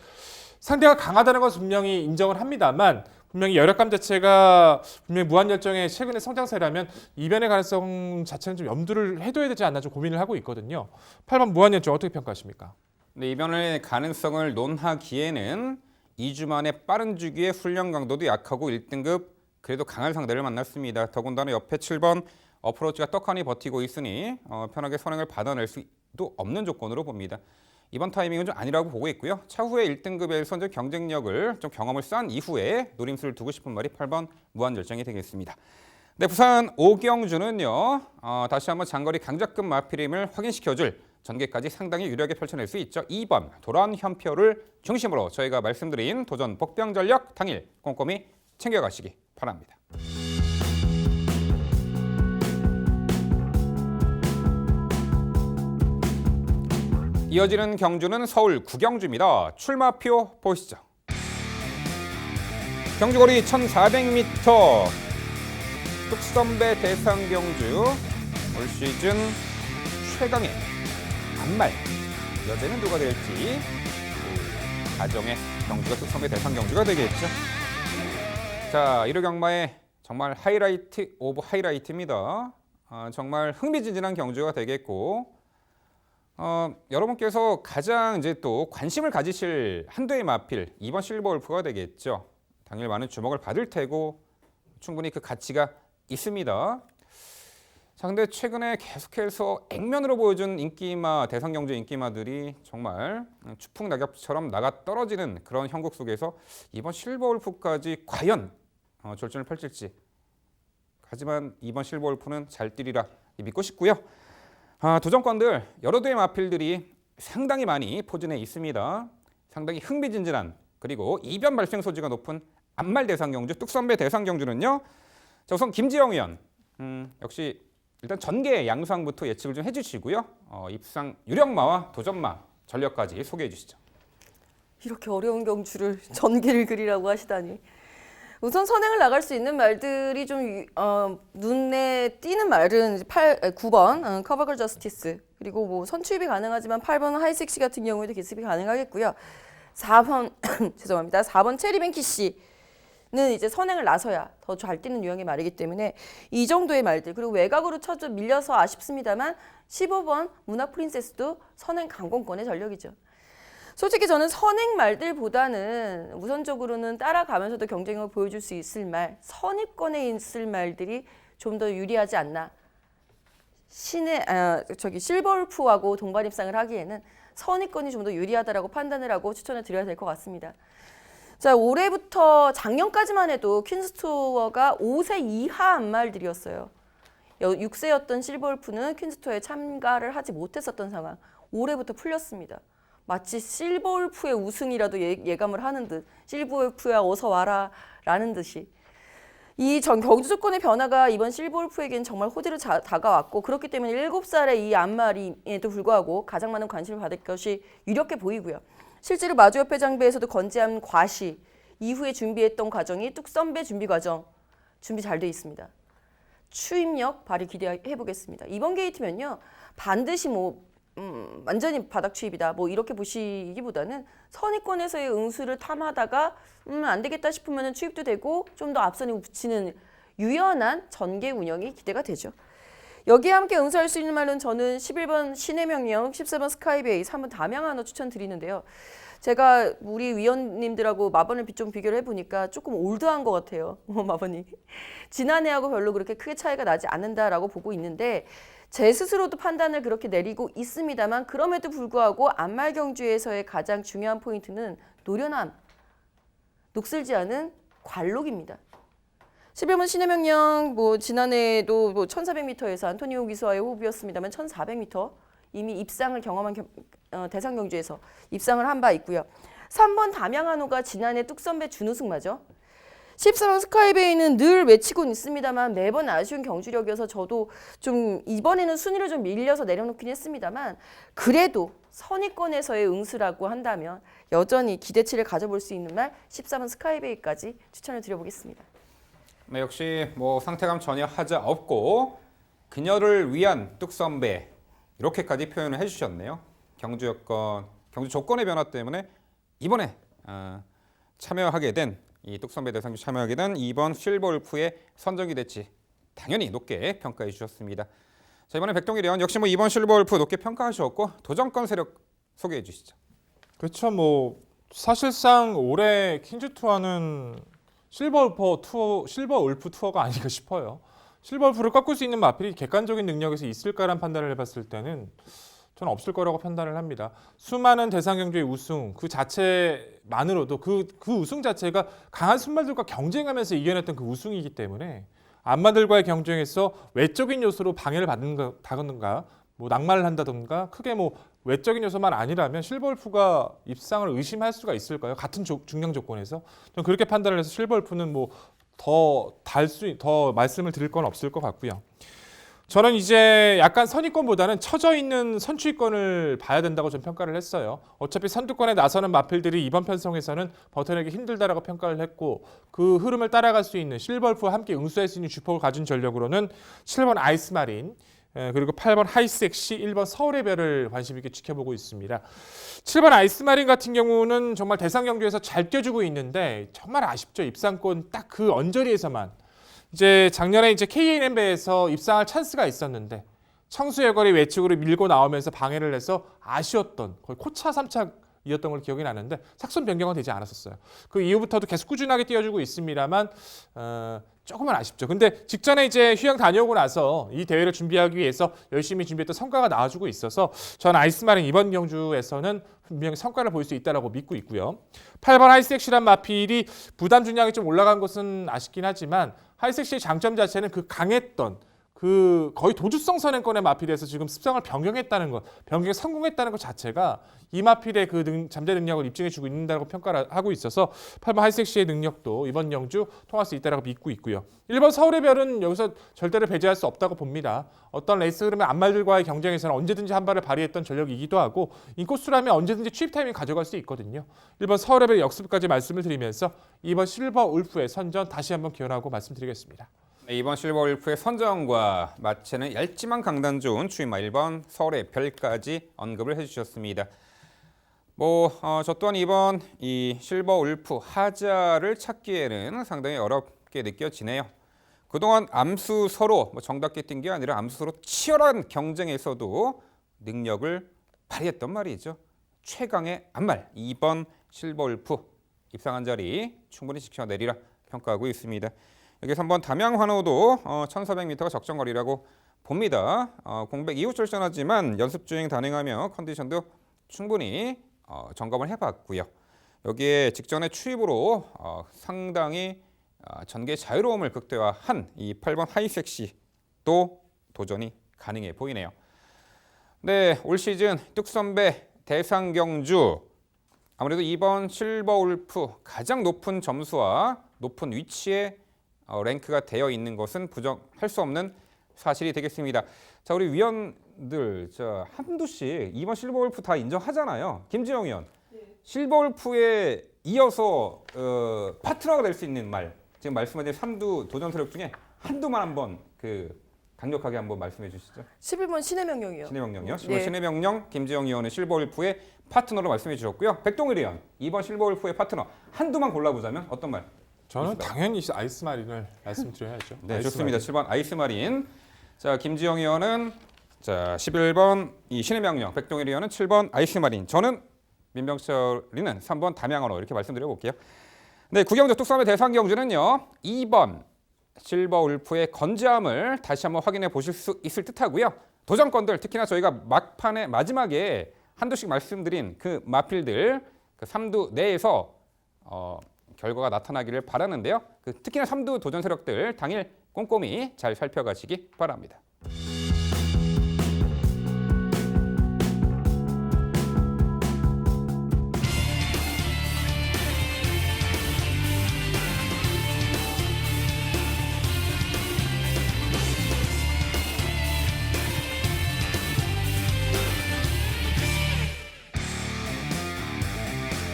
상대가 강하다는 것은 분명히 인정을 합니다만 분명히 열약감 자체가 분명히 무한열정의 최근의 성장세라면 이변의 가능성 자체는 좀 염두를 해둬야 되지 않나 좀 고민을 하고 있거든요. 8번 무한열정 어떻게 평가하십니까? 네, 이변의 가능성을 논하기에는 2주 만에 빠른 주기에 훈련 강도도 약하고 1등급 그래도 강한 상대를 만났습니다. 더군다나 옆에 7번 어프로치가 떡하니 버티고 있으니 편하게 선행을 받아낼 수도 없는 조건으로 봅니다. 이번 타이밍은 좀 아니라고 보고 있고요. 차후에 1등급에서 이제 경쟁력을 좀 경험을 쌓은 이후에 노림수를 두고 싶은 말이 8번 무한열정이 되겠습니다. 네, 부산 오경주는요. 다시 한번 장거리 강자급 마필임을 확인시켜줄 전개까지 상당히 유리하게 펼쳐낼 수 있죠. 2번 도란 현표를 중심으로 저희가 말씀드린 도전 복병 전력 당일 꼼꼼히 챙겨가시기 바랍니다. 이어지는 경주는 서울 구경주입니다. 출마표 보시죠. 경주거리 1,400m 뚝선배 대상경주 올 시즌 최강의 안말 여제는 누가 될지 가정의 경주가 뚝선배 대상경주가 되겠죠. 자, 1호 경마의 정말 하이라이트 오브 하이라이트입니다. 정말 흥미진진한 경주가 되겠고 여러분께서 가장 이제 또 관심을 가지실 한도의 마필 2번 실버울프가 되겠죠. 당일 많은 주목을 받을 테고 충분히 그 가치가 있습니다. 자, 근데 최근에 계속해서 액면으로 보여준 인기마 대상경주 인기마들이 정말 추풍낙엽처럼 나가 떨어지는 그런 형국 속에서 이번 실버울프까지 과연 졸전을 펼칠지. 하지만 이번 실버울프는 잘 뛰리라 믿고 싶고요. 도전권들 여러 대의 마필들이 상당히 많이 포진해 있습니다. 상당히 흥미진진한 그리고 이변 발생 소지가 높은 안말 대상경주 뚝선배 대상경주는요. 자, 우선 김지영 의원 역시 일단 전개 양상부터 예측을 좀 해주시고요. 입상 유력마와 도전마 전력까지 소개해 주시죠. 이렇게 어려운 경주를 전개를 그리라고 하시다니. 우선 선행을 나갈 수 있는 말들이 좀 눈에 띄는 말은 9번 커버걸 저스티스 그리고 뭐 선취입이 가능하지만 8번 하이섹시 같은 경우에도 기습이 가능하겠고요. 4번 죄송합니다. 4번 체리뱅키 씨는 이제 선행을 나서야 더 잘 뛰는 유형의 말이기 때문에 이 정도의 말들 그리고 외곽으로 쳐져 밀려서 아쉽습니다만 15번 문화 프린세스도 선행 강공권의 전력이죠. 솔직히 저는 선행 말들보다는 우선적으로는 따라가면서도 경쟁력을 보여줄 수 있을 말, 선입권에 있을 말들이 좀 더 유리하지 않나. 실버울프하고 동반 입상을 하기에는 선입권이 좀 더 유리하다라고 판단을 하고 추천을 드려야 될 것 같습니다. 자, 올해부터 작년까지만 해도 퀸스투어가 5세 이하 안말들이었어요. 6세였던 실버울프는 퀸스투어에 참가를 하지 못했었던 상황. 올해부터 풀렸습니다. 마치 실버울프의 우승이라도 예감을 하는 듯 실버울프야 어서 와라 라는 듯이 이 경주 조건의 변화가 이번 실버울프에게는 정말 호재로 다가왔고 그렇기 때문에 7살의 이 안마리에도 불구하고 가장 많은 관심을 받을 것이 유력해 보이고요. 실제로 마주협회 장배에서도 건재한 과시 이후에 준비했던 과정이 뚝선배 준비 과정 준비 잘 돼 있습니다. 추임력 발휘 기대해 보겠습니다. 이번 게이트면요 반드시 완전히 바닥 추입이다. 이렇게 보시기보다는 선입권에서의 응수를 탐하다가 안 되겠다 싶으면 추입도 되고 좀 더 앞선에 붙이는 유연한 전개 운영이 기대가 되죠. 여기에 함께 응수할 수 있는 말은 저는 11번 신의 명령, 14번 스카이베이, 3번 담양한어 추천드리는데요. 제가 우리 위원님들하고 마번을 좀 비교를 해보니까 조금 올드한 것 같아요. 마번이. 지난해하고 별로 그렇게 크게 차이가 나지 않는다라고 보고 있는데 제 스스로도 판단을 그렇게 내리고 있습니다만 그럼에도 불구하고 안말 경주에서의 가장 중요한 포인트는 노련함, 녹슬지 않은 관록입니다. 11번 신의 명령 지난해에도 1400m에서 안토니오 기수와의 호흡이었습니다만 1400m 이미 입상을 경험한 대상 경주에서 입상을 한 바 있고요. 3번 담양한호가 지난해 뚝선배 준우승마죠. 14번 스카이베이는 늘 외치고는 있습니다만 매번 아쉬운 경주력이어서 저도 좀 이번에는 순위를 좀 밀려서 내려놓긴 했습니다만 그래도 선입권에서의 응수라고 한다면 여전히 기대치를 가져볼 수 있는 말 14번 스카이베이까지 추천을 드려보겠습니다. 네, 역시 상태감 전혀 하자 없고 그녀를 위한 뚝선배 이렇게까지 표현을 해주셨네요. 경주 조건의 변화 때문에 이번에 참여하게 된 이 뚝섬배 대상주 참여하게 된 2번 실버 울프의 선정이 됐지 당연히 높게 평가해 주셨습니다. 자, 이번에 백동일위원 역시 뭐 2번 실버 울프 높게 평가하셨고 도전권 세력 소개해 주시죠. 그렇죠. 뭐 사실상 올해 퀸즈 투어는 실버 울프 투어가 아닌가 싶어요. 실버 울프를 꺾을 수 있는 마필이 객관적인 능력에서 있을까라는 판단을 해봤을 때는 저는 없을 거라고 판단을 합니다. 수많은 대상 경주의 우승 그 자체만으로도 그 우승 자체가 강한 순말들과 경쟁하면서 이겨냈던 그 우승이기 때문에 안마들과의 경쟁에서 외적인 요소로 방해를 받는가 뭐 낙마를 한다던가 크게 뭐 외적인 요소만 아니라면 실버 울프가 입상을 의심할 수가 있을까요? 같은 중량 조건에서 저는 그렇게 판단을 해서 실버 울프는 뭐 더 말씀을 드릴 건 없을 것 같고요. 저는 이제 약간 선의권보다는 처져 있는 선취권을 봐야 된다고 좀 평가를 했어요. 어차피 선두권에 나서는 마필들이 이번 편성에서는 버텨내기 힘들다라고 평가를 했고 그 흐름을 따라갈 수 있는 실버 울프와 함께 응수할 수 있는 주폭을 가진 전력으로는 7번 아이스마린 그리고 8번 하이섹시, 1번 서울의 별을 관심 있게 지켜보고 있습니다. 7번 아이스마린 같은 경우는 정말 대상 경주에서 잘 뛰어주고 있는데 정말 아쉽죠. 입상권 딱 그 언저리에서만 이제 작년에 이제 KNM배에서 입상할 찬스가 있었는데 청수여걸이 외측으로 밀고 나오면서 방해를 해서 아쉬웠던 거의 코차 3착이었던 걸 기억이 나는데 삭선 변경은 되지 않았었어요. 그 이후부터도 계속 꾸준하게 뛰어주고 있습니다만 조금은 아쉽죠. 근데 직전에 이제 휴양 다녀오고 나서 이 대회를 준비하기 위해서 열심히 준비했던 성과가 나와주고 있어서 저는 아이스마린 이번 경주에서는 분명히 성과를 볼 수 있다고 믿고 있고요. 8번 하이섹시란 마필이 부담 중량이 좀 올라간 것은 아쉽긴 하지만 하이섹시의 장점 자체는 그 강했던 그 거의 도주성 선행권의 마필에서 지금 습성을 변경했다는 것, 변경에 성공했다는 것 자체가 이 마필의 그 잠재 능력을 입증해주고 있다고 평가를 하고 있어서 8번 하이섹시의 능력도 이번 경주 통할 수 있다고 믿고 있고요. 1번 서울의 별은 여기서 절대로 배제할 수 없다고 봅니다. 어떤 레이스 흐름의 안말들과의 경쟁에서는 언제든지 한 발을 발휘했던 전력이기도 하고 인코스라면 언제든지 취입 타이밍 가져갈 수 있거든요. 1번 서울의 별 역습까지 말씀을 드리면서 2번 실버 울프의 선전 다시 한번 기원하고 말씀드리겠습니다. 이번 실버 울프의 선정과 마치는 얇지만 강단 좋은 추임마 1번 서울의 별까지 언급을 해주셨습니다. 저 또한 이번 이 실버 울프 하자를 찾기에는 상당히 어렵게 느껴지네요. 그동안 암수 서로 정답게 뛴 게 아니라 암수 서로 치열한 경쟁에서도 능력을 발휘했던 말이죠. 최강의 안말 2번 실버 울프 입상한 자리 충분히 지켜내리라 평가하고 있습니다. 여기 3번 담양환호도 1400m가 적정거리라고 봅니다. 공백 이후 출전하지만 연습 주행 단행하며 컨디션도 충분히 점검을 해봤고요. 여기에 직전에 추입으로 상당히 전개 자유로움을 극대화한 이 8번 하이섹시도 도전이 가능해 보이네요. 네, 올 시즌 뚝섬배 대상 경주 아무래도 이번 실버 울프 가장 높은 점수와 높은 위치에 랭크가 되어 있는 것은 부정할 수 없는 사실이 되겠습니다. 자, 우리 위원들 한두씩 이번 실버 울프 다 인정하잖아요. 김지영 위원, 실버 울프에 이어서 파트너가 될 수 있는 말, 지금 말씀하신 3두 도전 세력 중에 한두만 한번 강력하게 한번 말씀해 주시죠. 11번 신의 명령이요. 신의 명령이요. 네. 신의 명령 김지영 위원은 실버 울프의 파트너로 말씀해 주셨고요. 백동일 위원, 이번 실버 울프의 파트너 한두만 골라보자면 어떤 말? 저는 당연히 아이스마린을 말씀드려야죠. 네, 좋습니다. 7번 아이스마린. 자, 김지영 의원은 11번 이 신의 명령, 백동일 의원은 7번 아이스마린. 저는 민병철이는 3번 담양언어 이렇게 말씀드려 볼게요. 네, 구경자 뚝섬의 대상 경주는요. 2번 실버 울프의 건재함을 다시 한번 확인해 보실 수 있을 듯하고요. 도전권들 특히나 저희가 막판에 마지막에 한두씩 말씀드린 그 마필들 그 3두 내에서 결과가 나타나기를 바라는데요. 특히나 3두 도전 세력들 당일 꼼꼼히 잘 살펴가시기 바랍니다.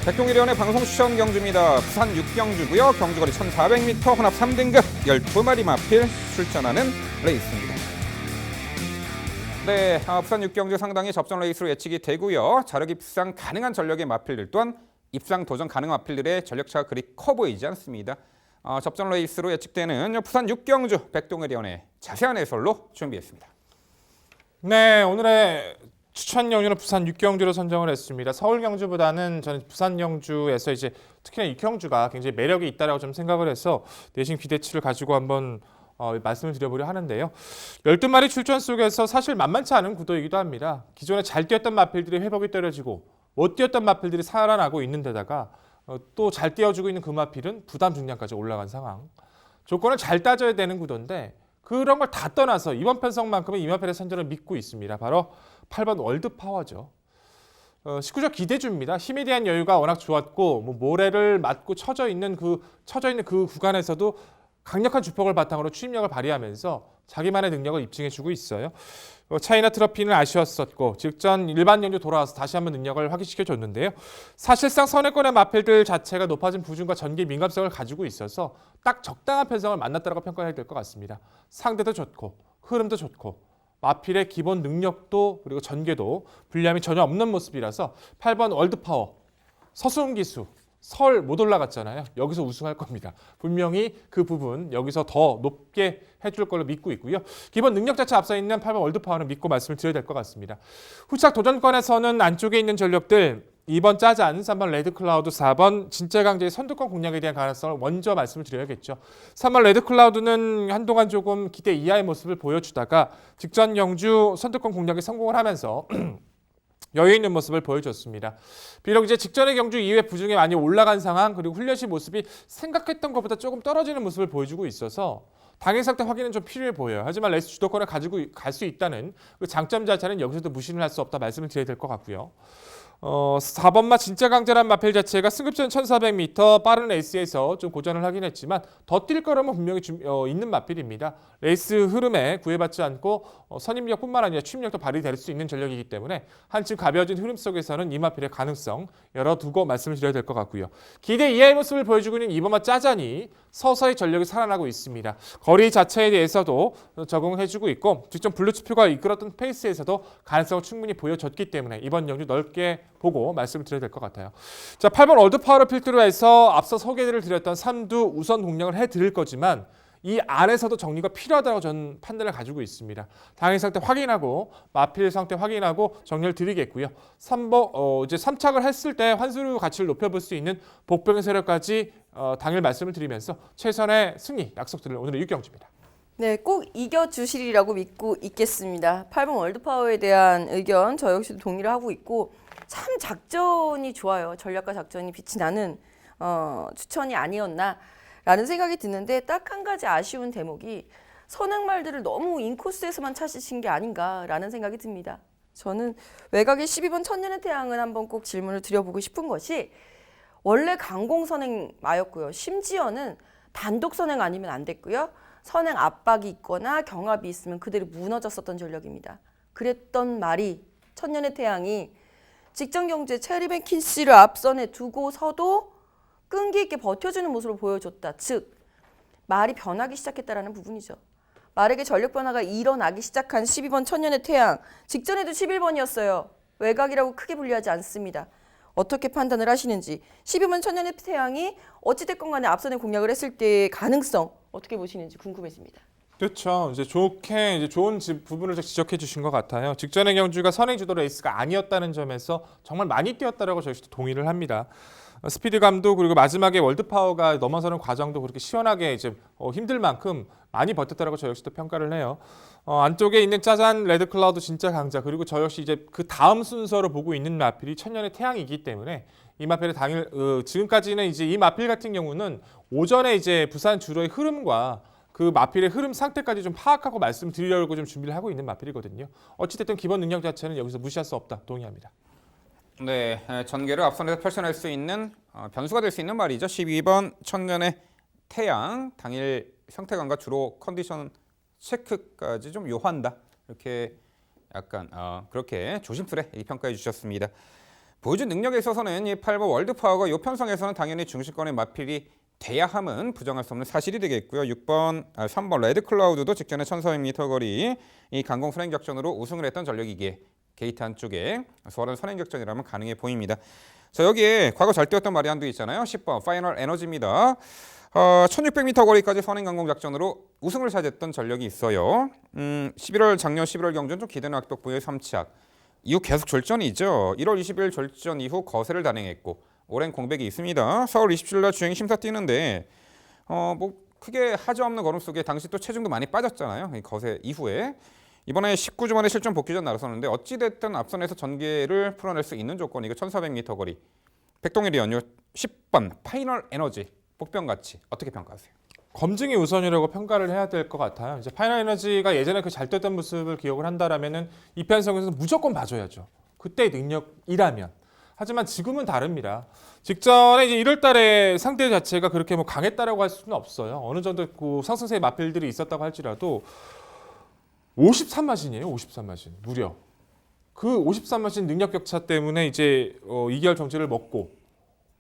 백동일위원의 방송 추천 경주입니다. 부산 6경주고요. 경주거리 1400m 혼합 3등급 12마리 마필 출전하는 레이스입니다. 네, 부산 6경주 상당히 접전 레이스로 예측이 되고요. 자력 입상 가능한 전력의 마필들 또한 입상 도전 가능 마필들의 전력차가 그리 커 보이지 않습니다. 접전 레이스로 예측되는 부산 6경주 백동해리언의 자세한 해설로 준비했습니다. 네, 오늘의 추천 경주는 부산 6경주로 선정을 했습니다. 서울 경주보다는 저는 부산 경주에서 이제 특히나 이 경주가 굉장히 매력이 있다라고 좀 생각을 해서 내심 기대치를 가지고 한번 말씀을 드려보려 하는데요. 12마리 출전 속에서 사실 만만치 않은 구도이기도 합니다. 기존에 잘 뛰었던 마필들이 회복이 떨어지고 못 뛰었던 마필들이 살아나고 있는 데다가 또 잘 뛰어주고 있는 그 마필은 부담 중량까지 올라간 상황. 조건을 잘 따져야 되는 구도인데 그런 걸 다 떠나서 이번 편성만큼은 이 마필의 선전을 믿고 있습니다. 바로 8번 월드파워죠. 19조 기대주입니다. 힘에 대한 여유가 워낙 좋았고 모래를 맞고 쳐져 있는 그 구간에서도 강력한 주폭을 바탕으로 추임력을 발휘하면서 자기만의 능력을 입증해주고 있어요. 차이나 트로피는 아쉬웠었고 직전 일반 경주 돌아와서 다시 한번 능력을 확인시켜줬는데요. 사실상 선행권의 마필들 자체가 높아진 부중과 전개 민감성을 가지고 있어서 딱 적당한 편성을 만났다고 평가해야 될 것 같습니다. 상대도 좋고 흐름도 좋고 마필의 기본 능력도 그리고 전개도 불리함이 전혀 없는 모습이라서 8번 월드파워 서수훈 기수 서울 못 올라갔잖아요. 여기서 우승할 겁니다. 분명히 그 부분 여기서 더 높게 해줄 걸로 믿고 있고요. 기본 능력 자체 앞서 있는 8번 월드파워는 믿고 말씀을 드려야 될 것 같습니다. 후착 도전권에서는 안쪽에 있는 전력들 2번 짜잔, 3번 레드클라우드, 4번 진짜강제의 선두권 공략에 대한 가능성을 먼저 말씀을 드려야겠죠. 3번 레드클라우드는 한동안 조금 기대 이하의 모습을 보여주다가 직전 경주 선두권 공략에 성공을 하면서 여유 있는 모습을 보여줬습니다. 비록 이제 직전의 경주 이후에 부중에 많이 올라간 상황 그리고 훈련시 모습이 생각했던 것보다 조금 떨어지는 모습을 보여주고 있어서 당일 상태 확인은 좀 필요해 보여요. 하지만 레이스 주도권을 가지고 갈 수 있다는 그 장점 자체는 여기서도 무시를 할 수 없다 말씀을 드려야 될 것 같고요. 4번마 진짜 강자란 마필 자체가 승급전 1400m 빠른 레이스에서 좀 고전을 하긴 했지만 더 뛸 거라면 분명히 있는 마필입니다. 레이스 흐름에 구애받지 않고 선임력뿐만 아니라 추임력도 발휘될 수 있는 전력이기 때문에 한층 가벼워진 흐름 속에서는 이 마필의 가능성 열어두고 말씀을 드려야 될 것 같고요. 기대 이하의 모습을 보여주고 있는 2번마 짜잔이 서서히 전력이 살아나고 있습니다. 거리 자체에 대해서도 적응해주고 있고 직전 블루치표가 이끌었던 페이스에서도 가능성을 충분히 보여줬기 때문에 이번 경주 넓게 보고 말씀을 드려야 될 것 같아요. 자, 8번 월드파워를 필두로 해서 앞서 소개를 드렸던 3두 우선 공략을 해드릴 거지만 이 안에서도 정리가 필요하다고 저는 판단을 가지고 있습니다. 당일 상태 확인하고 마필 상태 확인하고 정리를 드리겠고요. 3번 이제 3착을 했을 때 환수류 가치를 높여볼 수 있는 복병의 세력까지 당일 말씀을 드리면서 최선의 승리 약속드릴 오늘의 6경주입니다. 네, 꼭 이겨주시리라고 믿고 있겠습니다. 8번 월드파워에 대한 의견 저 역시도 동의를 하고 있고 참 작전이 좋아요. 전략과 작전이 빛이 나는 추천이 아니었나라는 생각이 드는데 딱 한 가지 아쉬운 대목이 선행말들을 너무 인코스에서만 찾으신 게 아닌가라는 생각이 듭니다. 저는 외곽의 12번 천년의 태양은 한번 꼭 질문을 드려보고 싶은 것이 원래 강공선행마였고요. 심지어는 단독 선행 아니면 안 됐고요. 선행 압박이 있거나 경합이 있으면 그대로 무너졌었던 전력입니다. 그랬던 말이 천년의 태양이 직전 경주에 체리 벤킨스를 앞선에 두고서도 끈기 있게 버텨주는 모습을 보여줬다. 즉 말이 변하기 시작했다라는 부분이죠. 말에게 전력 변화가 일어나기 시작한 12번 천년의 태양. 직전에도 11번이었어요. 외곽이라고 크게 분류하지 않습니다. 어떻게 판단을 하시는지 12번 천년의 태양이 어찌됐건 간에 앞선에 공략을 했을 때의 가능성 어떻게 보시는지 궁금해집니다. 그렇죠. 이제 좋은 부분을 지적해 주신 것 같아요. 직전의 경주가 선행 주도 레이스가 아니었다는 점에서 정말 많이 뛰었다라고 저희 동의를 합니다. 스피드감도 그리고 마지막에 월드파워가 넘어서는 과정도 그렇게 시원하게 이제 힘들 만큼 많이 버텼다라고 저 역시도 평가를 해요. 안쪽에 있는 짜잔 레드클라우드 진짜 강자 그리고 저 역시 이제 그 다음 순서로 보고 있는 마필이 천년의 태양이기 때문에 이 마필의 당일 지금까지는 이제 이 마필 같은 경우는 오전에 이제 부산 주로의 흐름과 그 마필의 흐름 상태까지 좀 파악하고 말씀드리려고 좀 준비를 하고 있는 마필이거든요. 어찌됐든 기본 능력 자체는 여기서 무시할 수 없다. 동의합니다. 네, 전개를 앞선에서 펼쳐낼 수 있는 변수가 될 수 있는 말이죠. 12번 천년의 태양 당일 상태감과 주로 컨디션 체크까지 좀 요한다. 이렇게 약간 그렇게 조심스레 평가해 주셨습니다. 보여준 능력에 있어서는 이 8번 월드파워가 요 편성에서는 당연히 중심권의 마필이 돼야 함은 부정할 수 없는 사실이 되겠고요. 3번 레드클라우드도 직전에 1400m 거리 이 강공 선행 작전으로 우승을 했던 전력이기에 게이트 안쪽에 수월한 선행격전이라면 가능해 보입니다. 자, 여기에 과거 잘 뛰었던 마리안도 있잖아요. 10번 파이널 에너지입니다. 1600m 거리까지 선행강공 작전으로 우승을 차지했던 전력이 있어요. 작년 11월 경주는 좀 기대는 악덕부의 3착. 이후 계속 졸전이죠. 1월 20일 졸전 이후 거세를 단행했고 오랜 공백이 있습니다. 4월 27일 날 주행 심사 뛰는데 뭐 크게 하자 없는 걸음 속에 당시 또 체중도 많이 빠졌잖아요. 이 거세 이후에 이번에 19주 만에 실전 복귀전 나섰는데 어찌됐든 앞선에서 전개를 풀어낼 수 있는 조건이 1400m 거리 백동일이 연유 10번 파이널 에너지 복병같이 어떻게 평가하세요? 검증이 우선이라고 평가를 해야 될 것 같아요. 이제 파이널 에너지가 예전에 그 잘 뛰었던 모습을 기억을 한다라면은 이편성에서는 무조건 봐줘야죠. 그때의 능력이라면. 하지만 지금은 다릅니다. 직전에 이제 1월달에 상대 자체가 그렇게 뭐 강했다라고 할 수는 없어요. 어느 정도 그 상승세의 마필들이 있었다고 할지라도 53마신이에요. 53마신 무려. 그 53마신 능력 격차 때문에 이제 2개월 정지를 먹고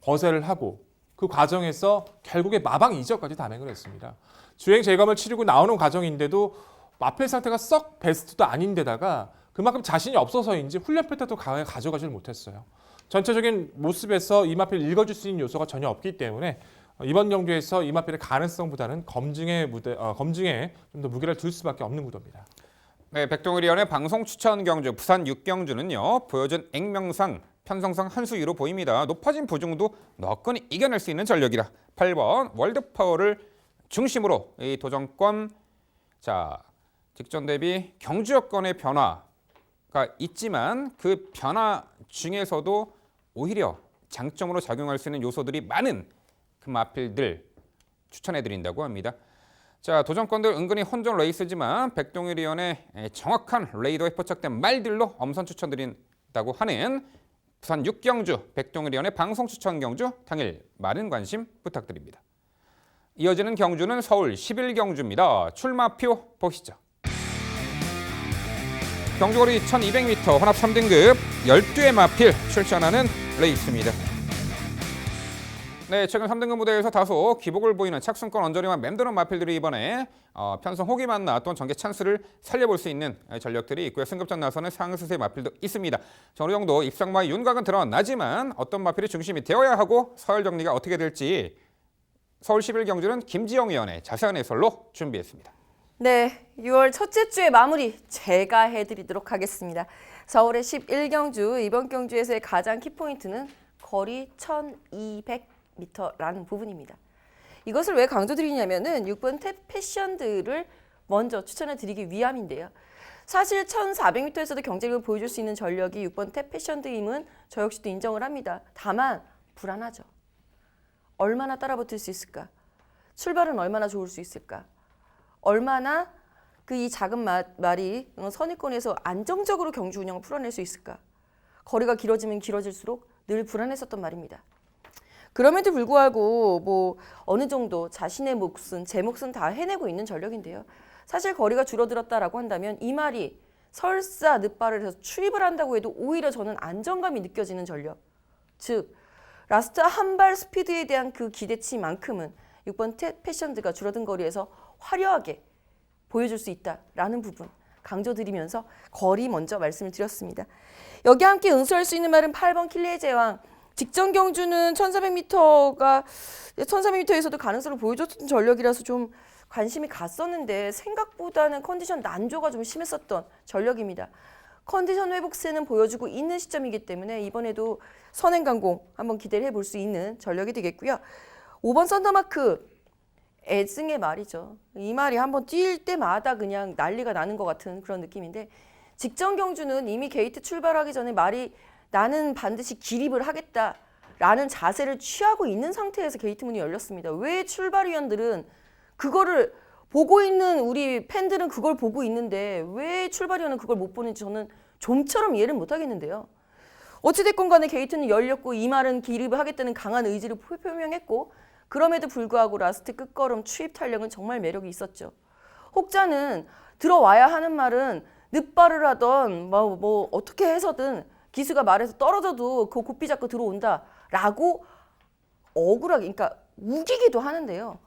거세를 하고 그 과정에서 결국에 마방 이적까지 단행을 했습니다. 주행 재검을 치르고 나오는 과정인데도 마필 상태가 썩 베스트도 아닌데다가 그만큼 자신이 없어서인지 훈련 패턴도 강하게 가져가질 못했어요. 전체적인 모습에서 이마필을 읽어줄 수 있는 요소가 전혀 없기 때문에 이번 경주에서 이마필의 가능성보다는 검증에 좀 더 무게를 둘 수밖에 없는 구도입니다. 네, 백동일위원의 방송 추천 경주 부산 6경주는요. 보여준 액명상 편성상 한 수 위로 보입니다. 높아진 부중도 너끈히 이겨낼 수 있는 전력이라 8번 월드파워를 중심으로 이 도전권 직전 대비 경주 여건의 변화가 있지만 그 변화 중에서도 오히려 장점으로 작용할 수 있는 요소들이 많은 그 마필들 추천해드린다고 합니다. 자, 도전권들 은근히 혼전 레이스지만 백동일위원의 정확한 레이더에 포착된 말들로 엄선 추천드린다고 하는 부산 6경주 백동일위원의 방송 추천 경주 당일 많은 관심 부탁드립니다. 이어지는 경주는 서울 11경주입니다. 출마표 보시죠. 경주거리 1200m 혼합 3등급 12의 마필 출전하는 레이스입니다. 네, 최근 3등급 무대에서 다소 기복을 보이는 착순권 언저리와 맴도는 마필들이 이번에 편성 호기만 나왔던 전개 찬스를 살려볼 수 있는 전력들이 있고요. 승급전 나서는 상승세 마필도 있습니다. 어느 정도 입상마의 윤곽은 드러나지만 어떤 마필이 중심이 되어야 하고 서열 정리가 어떻게 될지 서울 11경주는 김지영 위원의 자세한 해설로 준비했습니다. 네, 6월 첫째 주의 마무리 제가 해드리도록 하겠습니다. 서울의 11경주, 이번 경주에서의 가장 키포인트는 거리 1200m라는 부분입니다. 이것을 왜 강조드리냐면은 6번 탭 패션들을 먼저 추천해드리기 위함인데요. 사실 1400m에서도 경쟁력을 보여줄 수 있는 전력이 6번 탭 패션드임은 저 역시도 인정을 합니다. 다만 불안하죠. 얼마나 따라붙을 수 있을까? 출발은 얼마나 좋을 수 있을까? 얼마나 이 작은 말이 선의권에서 안정적으로 경주 운영을 풀어낼 수 있을까? 거리가 길어지면 길어질수록 늘 불안했었던 말입니다. 그럼에도 불구하고 뭐 어느 정도 자신의 몫은 제 몫은 다 해내고 있는 전력인데요. 사실 거리가 줄어들었다라고 한다면 이 말이 설사 늦발을 해서 추입을 한다고 해도 오히려 저는 안정감이 느껴지는 전력. 즉 라스트 한 발 스피드에 대한 그 기대치만큼은 6번 패션드가 줄어든 거리에서 화려하게 보여줄 수 있다라는 부분 강조드리면서 거리 먼저 말씀을 드렸습니다. 여기 함께 응수할 수 있는 말은 8번 킬리의 제왕. 직전 경주는 1400m에서도 가능성을 보여줬던 전력이라서 좀 관심이 갔었는데 생각보다는 컨디션 난조가 좀 심했었던 전력입니다. 컨디션 회복세는 보여주고 있는 시점이기 때문에 이번에도 선행강공 한번 기대를 해볼 수 있는 전력이 되겠고요. 5번 썬더마크 애증의 말이죠. 이 말이 한번 뛸 때마다 그냥 난리가 나는 것 같은 그런 느낌인데 직전 경주는 이미 게이트 출발하기 전에 말이 나는 반드시 기립을 하겠다라는 자세를 취하고 있는 상태에서 게이트 문이 열렸습니다. 왜 출발위원들은 그거를 보고 있는 우리 팬들은 그걸 보고 있는데 왜 출발위원은 그걸 못 보는지 저는 좀처럼 이해를 못 하겠는데요. 어찌됐건 간에 게이트는 열렸고 이 말은 기립을 하겠다는 강한 의지를 표명했고 그럼에도 불구하고 라스트 끝걸음 추입 탄력은 정말 매력이 있었죠. 혹자는 들어와야 하는 말은 늦발을 하던 뭐 어떻게 해서든 기수가 말에서 떨어져도 그 고삐 잡고 들어온다라고 억울하게 그러니까 우기기도 하는데요.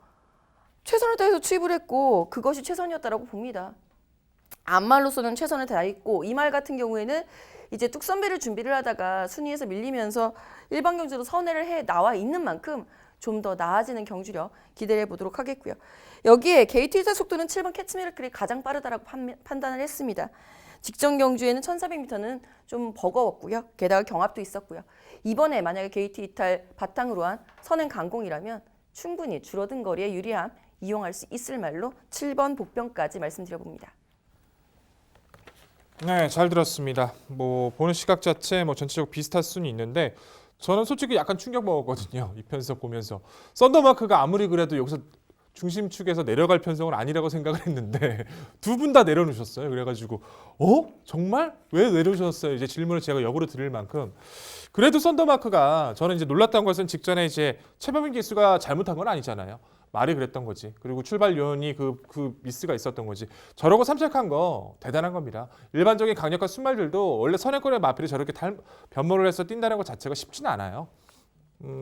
최선을 다해서 추입을 했고 그것이 최선이었다라고 봅니다. 앞말로서는 최선을 다했고 이 말 같은 경우에는 이제 뚝선배를 준비를 하다가 순위에서 밀리면서 일반 경주도 선회를 해 나와 있는 만큼 좀 더 나아지는 경주력 기대해 보도록 하겠고요. 여기에 게이트 이탈 속도는 7번 캐치미라클이 가장 빠르다라고 판단을 했습니다. 직전 경주에는 1400m는 좀 버거웠고요. 게다가 경합도 있었고요. 이번에 만약에 게이트 이탈 바탕으로 한 선행 강공이라면 충분히 줄어든 거리의 유리함 이용할 수 있을 말로 7번 복병까지 말씀드려봅니다. 네, 잘 들었습니다. 뭐 보는 시각 자체 뭐 전체적으로 비슷할 수는 있는데 저는 솔직히 약간 충격 먹었거든요. 이 편성 보면서 썬더마크가 아무리 그래도 여기서 중심축에서 내려갈 편성은 아니라고 생각을 했는데 두 분 다 내려놓으셨어요. 그래가지고 정말 왜 내려오셨어요? 이제 질문을 제가 역으로 드릴 만큼 그래도 썬더마크가 저는 이제 놀랐던 것은 직전에 이제 최범인 기수가 잘못한 건 아니잖아요. 말이 그랬던 거지. 그리고 출발 요원이 그 미스가 있었던 거지. 저러고 삼착한 거 대단한 겁니다. 일반적인 강력한 순말들도 원래 선행권의 마필이 저렇게 변모를 해서 뛴다는 것 자체가 쉽지는 않아요.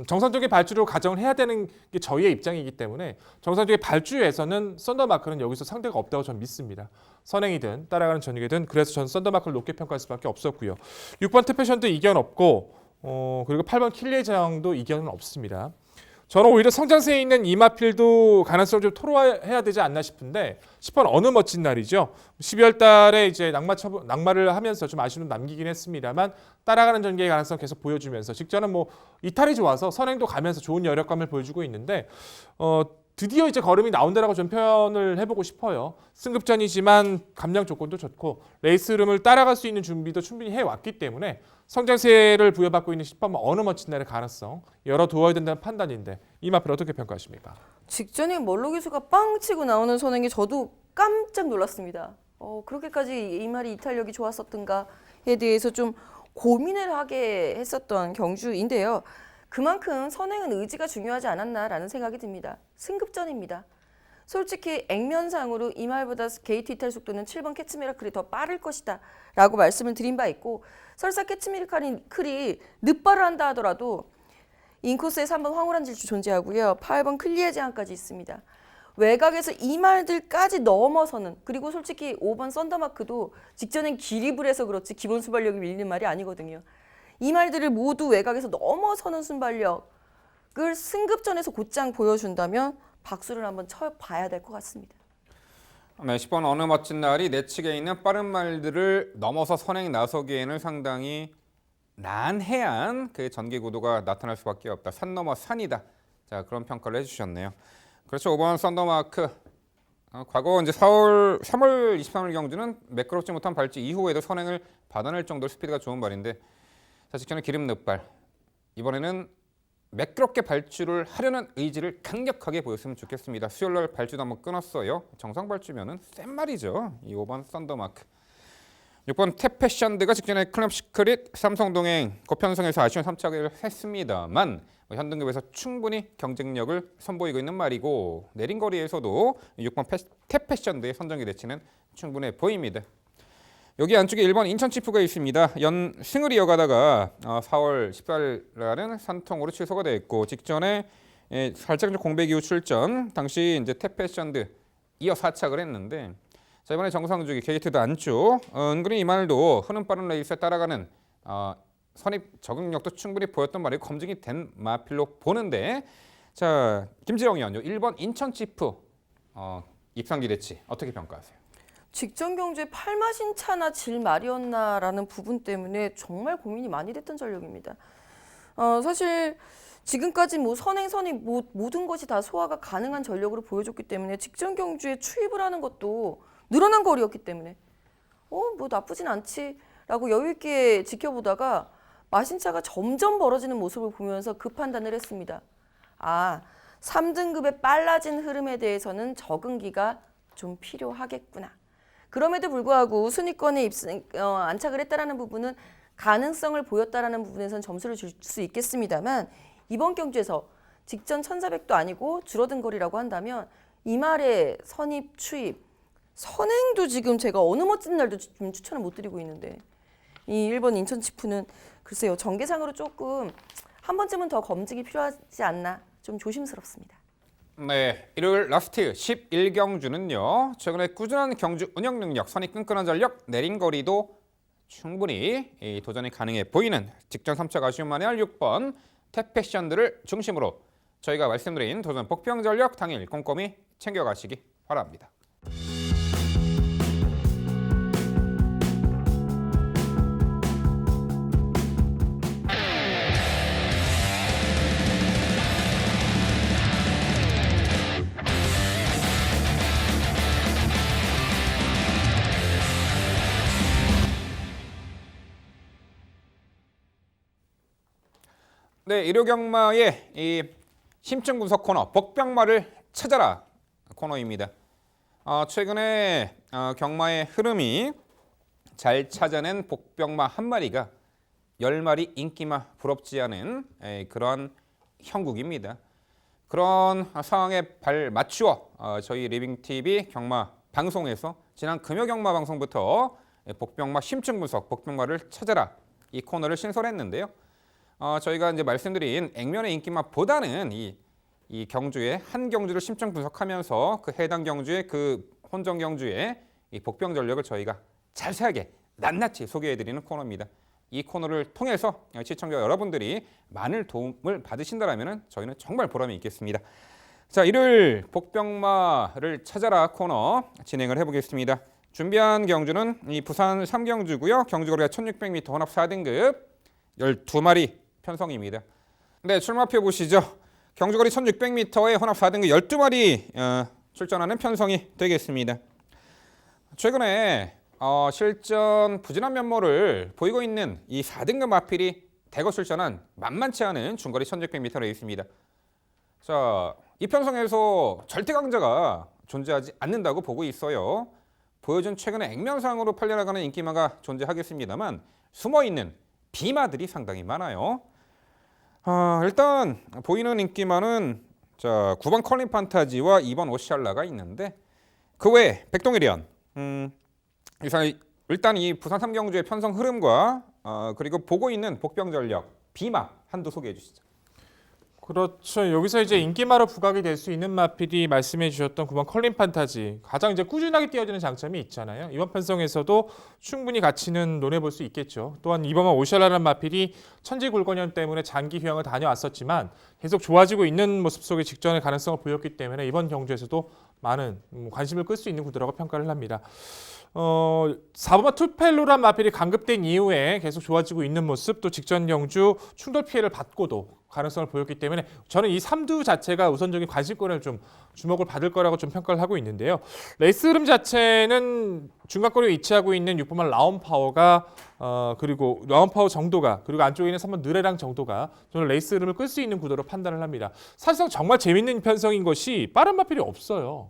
정상적인 발주로 가정을 해야 되는 게 저희의 입장이기 때문에 정상적인 발주에서는 썬더마크는 여기서 상대가 없다고 저는 믿습니다. 선행이든 따라가는 전역이든 그래서 저는 썬더마크를 높게 평가할 수밖에 없었고요. 6번 태페션도 이견 없고 그리고 8번 킬리에장도 이견은 없습니다. 저는 오히려 성장세에 있는 이마필도 가능성을 좀 토로해야 되지 않나 싶은데 10번 어느 멋진 날이죠. 12월 달에 이제 낙마를 하면서 좀 아쉬움을 남기긴 했습니다만 따라가는 전개의 가능성 계속 보여주면서 직전은 뭐 이탈이 좋아서 선행도 가면서 좋은 여력감을 보여주고 있는데 드디어 이제 걸음이 나온다라고 좀 표현을 해보고 싶어요. 승급전이지만 감량 조건도 좋고 레이스 흐름을 따라갈 수 있는 준비도 충분히 해왔기 때문에 성장세를 부여받고 있는 10번 어느 멋진 날의 가능성 열어두어야 된다는 판단인데 이 마필 어떻게 평가하십니까? 직전에 멀로 기수가 빵 치고 나오는 선행에 저도 깜짝 놀랐습니다. 그렇게까지 이 말이 이탈력이 좋았었던가에 대해서 좀 고민을 하게 했었던 경주인데요. 그만큼 선행은 의지가 중요하지 않았나라는 생각이 듭니다. 승급전입니다. 솔직히 액면상으로 이 말보다 게이트 이탈 속도는 7번 캐치미라클이 더 빠를 것이다 라고 말씀을 드린 바 있고 설사 캐치미라클이 늦발을 한다 하더라도 인코스에 3번 황홀한 질주 존재하고요. 8번 클리에 제한까지 있습니다. 외곽에서 이 말들까지 넘어서는 그리고 솔직히 5번 썬더마크도 직전엔 기립을 해서 그렇지 기본 순발력이 밀리는 말이 아니거든요. 이 말들을 모두 외곽에서 넘어서는 순발력을 승급전에서 곧장 보여준다면 박수를 한번 쳐봐야 될 것 같습니다. 네, 10번 어느 멋진 날이 내측에 있는 빠른 말들을 넘어서 선행 나서기에는 상당히 난해한 그 전개 구도가 나타날 수밖에 없다. 산 넘어 산이다. 자, 그런 평가를 해주셨네요. 그렇죠. 5번 썬더마크. 과거 이제 3월 23일 경주는 매끄럽지 못한 발주 이후에도 선행을 받아낼 정도로 스피드가 좋은 발인데 자, 직전에 기름 늑발. 이번에는 매끄럽게 발주를 하려는 의지를 강력하게 보였으면 좋겠습니다. 수요일 날 발주도 한번 끊었어요. 정상 발주면은 센 말이죠. 이 5번 썬더마크. 6번 태페션드가 직전에 클럽 시크릿 삼성동행 고편성에서 아쉬운 3착을 했습니다만 현등급에서 충분히 경쟁력을 선보이고 있는 말이고 내린 거리에서도 6번 태페션드의 선정기 대치는 충분해 보입니다. 여기 안쪽에 1번 인천치프가 있습니다. 연승을 이어가다가 4월 18일 날은 산통으로 취소가 됐고 직전에 살짝 좀 공백 이후 출전 당시 이제 태페션드 이어 4착을 했는데 자, 이번에 정상주기 게이트도 안쪽 은근히 이 말도 흐름 빠른 레이스에 따라가는 선입 적응력도 충분히 보였던 말이 검증이 된 마필로 보는데 자 김지영 의원요 1번 인천치프 입상기 대치 어떻게 평가하세요? 직전 경주에 팔마신차나 질 말이었나라는 부분 때문에 정말 고민이 많이 됐던 전력입니다. 사실 지금까지 뭐 선행, 선입 모든 것이 다 소화가 가능한 전력으로 보여줬기 때문에 직전 경주에 추입을 하는 것도 늘어난 거리였기 때문에 뭐 나쁘진 않지라고 여유 있게 지켜보다가 마신차가 점점 벌어지는 모습을 보면서 그 판단을 했습니다. 3등급의 빨라진 흐름에 대해서는 적응기가 좀 필요하겠구나. 그럼에도 불구하고 순위권에 안착을 했다라는 부분은 가능성을 보였다라는 부분에서는 점수를 줄 수 있겠습니다만 이번 경주에서 직전 1400도 아니고 줄어든 거리라고 한다면 이 말의 선입, 추입, 선행도 지금 제가 어느 멋진 날도 좀 추천을 못 드리고 있는데 이 1번 인천치프는 글쎄요 전개상으로 조금 한 번쯤은 더 검증이 필요하지 않나 좀 조심스럽습니다. 네, 일요일 라스트 11경주는요. 최근에 꾸준한 경주 운영 능력, 선이 끈끈한 전력, 내린 거리도 충분히 이 도전이 가능해 보이는 직전 3차 아쉬움 만회할 6번 탭패션들을 중심으로 저희가 말씀드린 도전 복병 전력 당일 꼼꼼히 챙겨가시기 바랍니다. 네, 일요경마의 이 심층 분석 코너 복병마를 찾아라 코너입니다. 최근에 경마의 흐름이 잘 찾아낸 복병마 한 마리가 10마리 인기마 부럽지 않은 그런 형국입니다. 그런 상황에 발 맞추어 저희 리빙TV 경마 방송에서 지난 금요경마 방송부터 복병마 심층 분석 복병마를 찾아라 이 코너를 신설했는데요. 저희가 이제 말씀드린 액면의 인기마보다는 이 경주의 한 경주를 심층 분석하면서 그 해당 경주의 그 혼전 경주의 이 복병 전력을 저희가 자세하게 낱낱이 소개해드리는 코너입니다. 이 코너를 통해서 시청자 여러분들이 많은 도움을 받으신다면 저희는 정말 보람이 있겠습니다. 자, 일요일 복병마를 찾아라 코너 진행을 해보겠습니다. 준비한 경주는 이 부산 3경주고요. 경주거리가 1600m 혼합 4등급 12마리 편성입니다. 네, 출마표 보시죠. 경주거리 1600m에 혼합 4등급 12마리 출전하는 편성이 되겠습니다. 최근에 실전 부진한 면모를 보이고 있는 이 4등급 마필이 대거 출전한 만만치 않은 중거리 1600m 레이스입니다. 자, 이 편성에서 절대 강자가 존재하지 않는다고 보고 있어요. 보여준 최근의 액면상으로 팔려나가는 인기마가 존재하겠습니다만 숨어있는 비마들이 상당히 많아요. 일단 보이는 인기마는 자 9번 컬린 판타지와 2번 오샬라가 있는데 그 외에 백동일이언 일단 이 부산 3경주의 편성 흐름과 그리고 보고 있는 복병 전력 비마 한두 소개해 주시죠. 그렇죠. 여기서 이제 인기마로 부각이 될 수 있는 마필이 말씀해 주셨던 9번 컬린 판타지 가장 이제 꾸준하게 뛰어드는 장점이 있잖아요. 이번 편성에서도 충분히 가치는 논해볼 수 있겠죠. 또한 이번만 오샬라라는 마필이 천지굴건염 때문에 장기 휴양을 다녀왔었지만 계속 좋아지고 있는 모습 속에 직전의 가능성을 보였기 때문에 이번 경주에서도 많은 관심을 끌 수 있는 구도라고 평가를 합니다. 4번마 투펠로란 마필이 강급된 이후에 계속 좋아지고 있는 모습, 또 직전 경주 충돌 피해를 받고도 가능성을 보였기 때문에 저는 이 3두 자체가 우선적인 관심권을 좀 주목을 받을 거라고 좀 평가를 하고 있는데요. 레이스 흐름 자체는 중간거리에 위치하고 있는 6번마 라운파워가 그리고 라운파워 정도가 그리고 안쪽에 있는 3번 느레랑 정도가 저는 레이스 흐름을 끌 수 있는 구도로 판단을 합니다. 사실상 정말 재밌는 편성인 것이 빠른 마필이 없어요.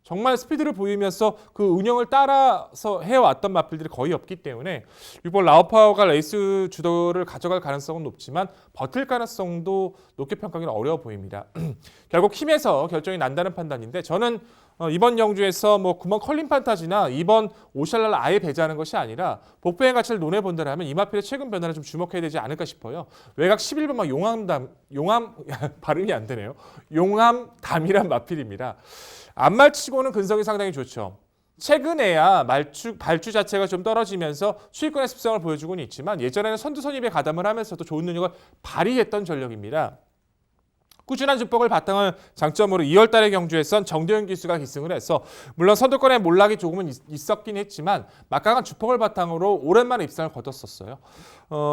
정말 스피드를 보이면서 그 운영을 따라서 해왔던 마필들이 거의 없기 때문에 6번 라우파워가 레이스 주도를 가져갈 가능성은 높지만 버틸 가능성도 높게 평가하기는 어려워 보입니다. 결국 힘에서 결정이 난다는 판단인데 저는 이번 경주에서 뭐 9번 컬린 판타지나 2번 오샬라를 아예 배제하는 것이 아니라 복부의 가치를 논해본다면 이 마필의 최근 변화를 좀 주목해야 되지 않을까 싶어요. 외곽 11번만 용암 발음이 안 되네요. 용암담이란 마필입니다. 앞말치고는 근성이 상당히 좋죠. 최근에야 발주 자체가 좀 떨어지면서 수익권의 습성을 보여주고는 있지만 예전에는 선두 선입에 가담을 하면서도 좋은 능력을 발휘했던 전력입니다. 꾸준한 주폭을 바탕을 장점으로 2월 달의 경주에선 정대현 기수가 기승을 해서 물론 선두권에 몰락이 조금은 있었긴 했지만 막강한 주폭을 바탕으로 오랜만에 입상을 거뒀었어요.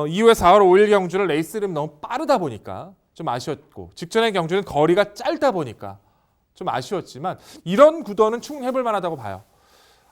이후에 4월 5일 경주를 레이스 흐름이 너무 빠르다 보니까 좀 아쉬웠고 직전의 경주는 거리가 짧다 보니까 좀 아쉬웠지만 이런 구도는 충분히 해볼 만하다고 봐요.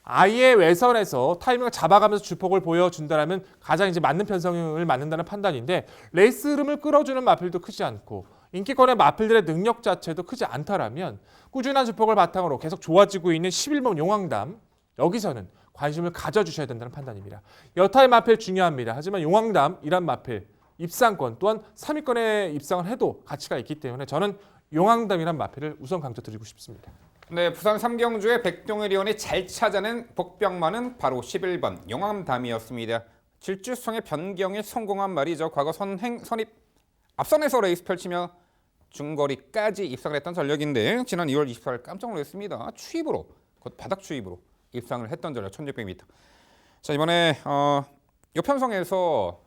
아예 외선에서 타이밍을 잡아가면서 주폭을 보여준다면 가장 이제 맞는 편성을 맞는다는 판단인데 레이스 흐름을 끌어주는 마필도 크지 않고 인기권의 마필들의 능력 자체도 크지 않다라면 꾸준한 주폭을 바탕으로 계속 좋아지고 있는 11번 용왕담 여기서는 관심을 가져주셔야 된다는 판단입니다. 여타의 마필 중요합니다. 하지만 용왕담이란 마필 입상권 또한 3위권에 입상을 해도 가치가 있기 때문에 저는 용왕담이란 마필을 우선 강조드리고 싶습니다. 네, 부산 3경주의 백동일 의원이 잘 찾아낸 복병마는 바로 11번 용왕담이었습니다. 질주성의 변경에 성공한 말이죠. 과거 선입 앞선에서 레이스 펼치며 중거리까지 입상을 했던 전력인데 지난 2월 24일 깜짝 놀랐습니다. 추입으로, 곧 바닥 추입으로 입상을 했던 전력 1600m. 자, 이번에 이 편성에서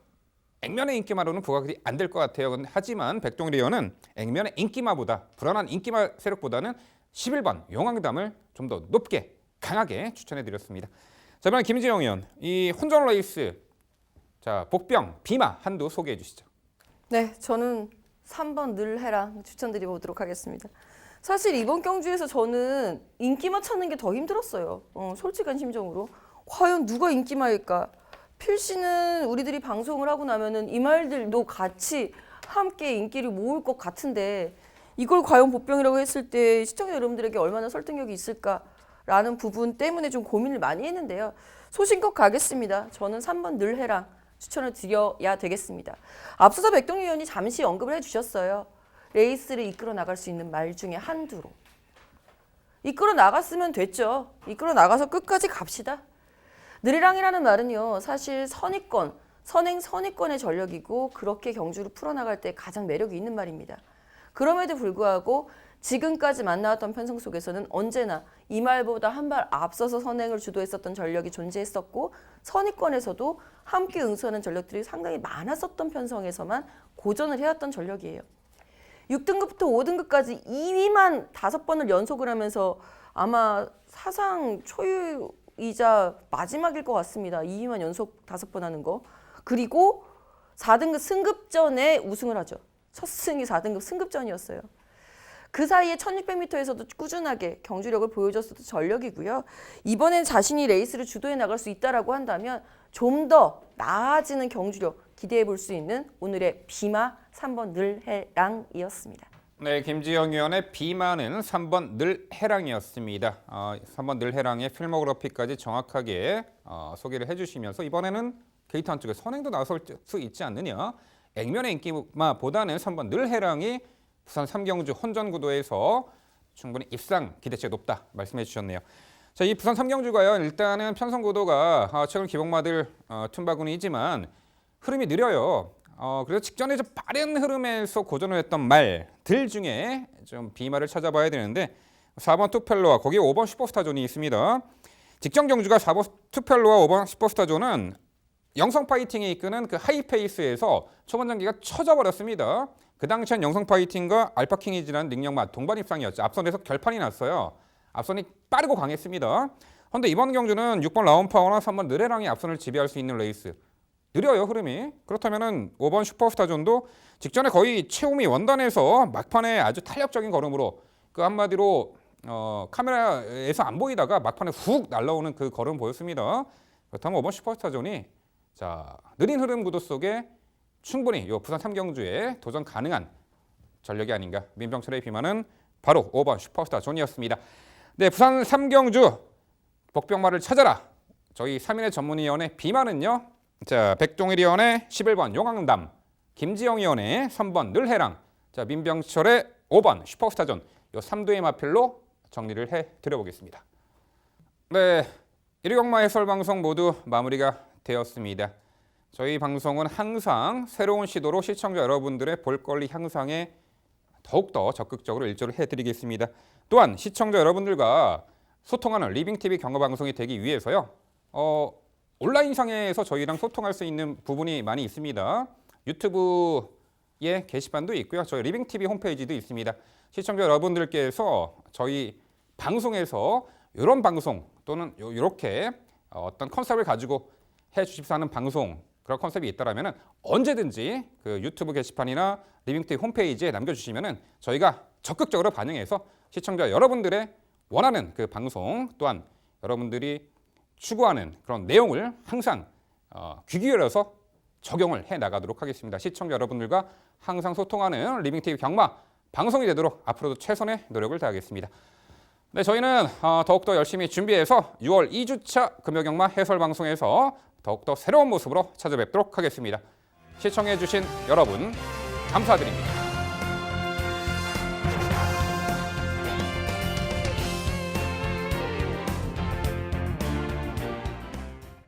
액면의 인기마로는 부각이 안 될 것 같아요. 하지만 백동일 의원은 액면의 인기마보다 불안한 인기마 세력보다는 11번 용왕담을 좀 더 높게 강하게 추천해드렸습니다. 자, 이번에 김지영 의원 이 혼전 레이스 자 복병 비마 한두 소개해 주시죠. 네, 저는 3번 늘 해라 추천드려보도록 하겠습니다. 사실 이번 경주에서 저는 인기마 찾는 게 더 힘들었어요. 솔직한 심정으로. 과연 누가 인기마일까? 필시는 우리들이 방송을 하고 나면은 이 말들도 같이 함께 인기를 모을 것 같은데 이걸 과연 복병이라고 했을 때 시청자 여러분들에게 얼마나 설득력이 있을까라는 부분 때문에 좀 고민을 많이 했는데요. 소신껏 가겠습니다. 저는 3번 늘 해라 추천을 드려야 되겠습니다. 앞서서 백동일 의원이 잠시 언급을 해주셨어요. 레이스를 이끌어 나갈 수 있는 말 중에 한두로. 이끌어 나갔으면 됐죠. 이끌어 나가서 끝까지 갑시다. 느리랑이라는 말은요. 사실 선의권, 선행선의권의 전력이고 그렇게 경주를 풀어나갈 때 가장 매력이 있는 말입니다. 그럼에도 불구하고 지금까지 만나왔던 편성 속에서는 언제나 이 말보다 한 발 앞서서 선행을 주도했었던 전력이 존재했었고 선의권에서도 함께 응수하는 전력들이 상당히 많았었던 편성에서만 고전을 해왔던 전력이에요. 6등급부터 5등급까지 2위만 5번을 연속을 하면서 아마 사상 초유이자 마지막일 것 같습니다. 2위만 연속 5번 하는 거. 그리고 4등급 승급전에 우승을 하죠. 첫 승이 4등급 승급전이었어요. 그 사이에 1600m에서도 꾸준하게 경주력을 보여줬었던 전력이고요. 이번엔 자신이 레이스를 주도해 나갈 수 있다라고 한다면 좀 더 나아지는 경주력 기대해 볼 수 있는 오늘의 비마 3번 늘 해랑이었습니다. 네, 김지영 의원의 비마는 3번 늘 해랑이었습니다. 3번 늘 해랑의 필모그래피까지 정확하게 소개를 해주시면서 이번에는 게이트 한쪽에 선행도 나설 수 있지 않느냐. 액면의 인기마보다는 3번 늘 해랑이 부산 3경주 혼전 구도에서 충분히 입상 기대치가 높다 말씀해 주셨네요. 자, 이 부산 3경주가요. 일단은 편성 구도가 최근 기복마들 틈바구니이지만 흐름이 느려요. 그래서 직전에 좀 빠른 흐름에서 고전을 했던 말들 중에 좀 비마를 찾아봐야 되는데 4번 투펠로와 거기에 5번 슈퍼스타존이 있습니다. 직전 경주가 4번 투펠로와 5번 슈퍼스타존은 영성 파이팅이 이끄는 그 하이페이스에서 초반 장기가 쳐져버렸습니다. 그 당시엔 영성 파이팅과 알파킹이지라는 능력만 동반 입상이었죠. 앞선에서 결판이 났어요. 앞선이 빠르고 강했습니다. 그런데 이번 경주는 6번 라운파워나 3번 느레랑이 앞선을 지배할 수 있는 레이스. 느려요, 흐름이. 그렇다면 5번 슈퍼스타존도 직전에 거의 최우미 원단에서 막판에 아주 탄력적인 걸음으로 그 한마디로 카메라에서 안 보이다가 막판에 훅 날라오는 그 걸음 보였습니다. 그렇다면 5번 슈퍼스타존이 자, 느린 흐름 구도 속에 충분히 이 부산 3경주에 도전 가능한 전력이 아닌가. 민병철의 비만은 바로 5번 슈퍼스타존이었습니다. 네, 부산 3경주 복병마를 찾아라. 저희 3인의 전문위원회 비만은요. 자, 백동일 의원의 11번 용왕담, 김지영 의원의 3번 늘해랑, 자, 민병철의 5번 슈퍼스타존 이 3두의 마필로 정리를 해드려보겠습니다. 네, 1위경마 해설 방송 모두 마무리가 되었습니다. 저희 방송은 항상 새로운 시도로 시청자 여러분들의 볼거리 향상에 더욱더 적극적으로 일조를 해드리겠습니다. 또한 시청자 여러분들과 소통하는 리빙TV 경마방송이 되기 위해서요. 온라인상에서 저희랑 소통할 수 있는 부분이 많이 있습니다. 유튜브에 게시판도 있고요. 저희 리빙TV 홈페이지도 있습니다. 시청자 여러분들께서 저희 방송에서 이런 방송 또는 이렇게 어떤 컨셉을 가지고 해주십사 하는 방송 그런 컨셉이 있다라면 언제든지 그 유튜브 게시판이나 리빙TV 홈페이지에 남겨주시면 저희가 적극적으로 반영해서 시청자 여러분들의 원하는 그 방송 또한 여러분들이 추구하는 그런 내용을 항상 귀 기울여서 적용을 해 나가도록 하겠습니다. 시청자 여러분들과 항상 소통하는 리빙TV 경마 방송이 되도록 앞으로도 최선의 노력을 다하겠습니다. 네, 저희는 더욱더 열심히 준비해서 6월 2주차 금요경마 해설방송에서 더욱더 새로운 모습으로 찾아뵙도록 하겠습니다. 시청해주신 여러분 감사드립니다.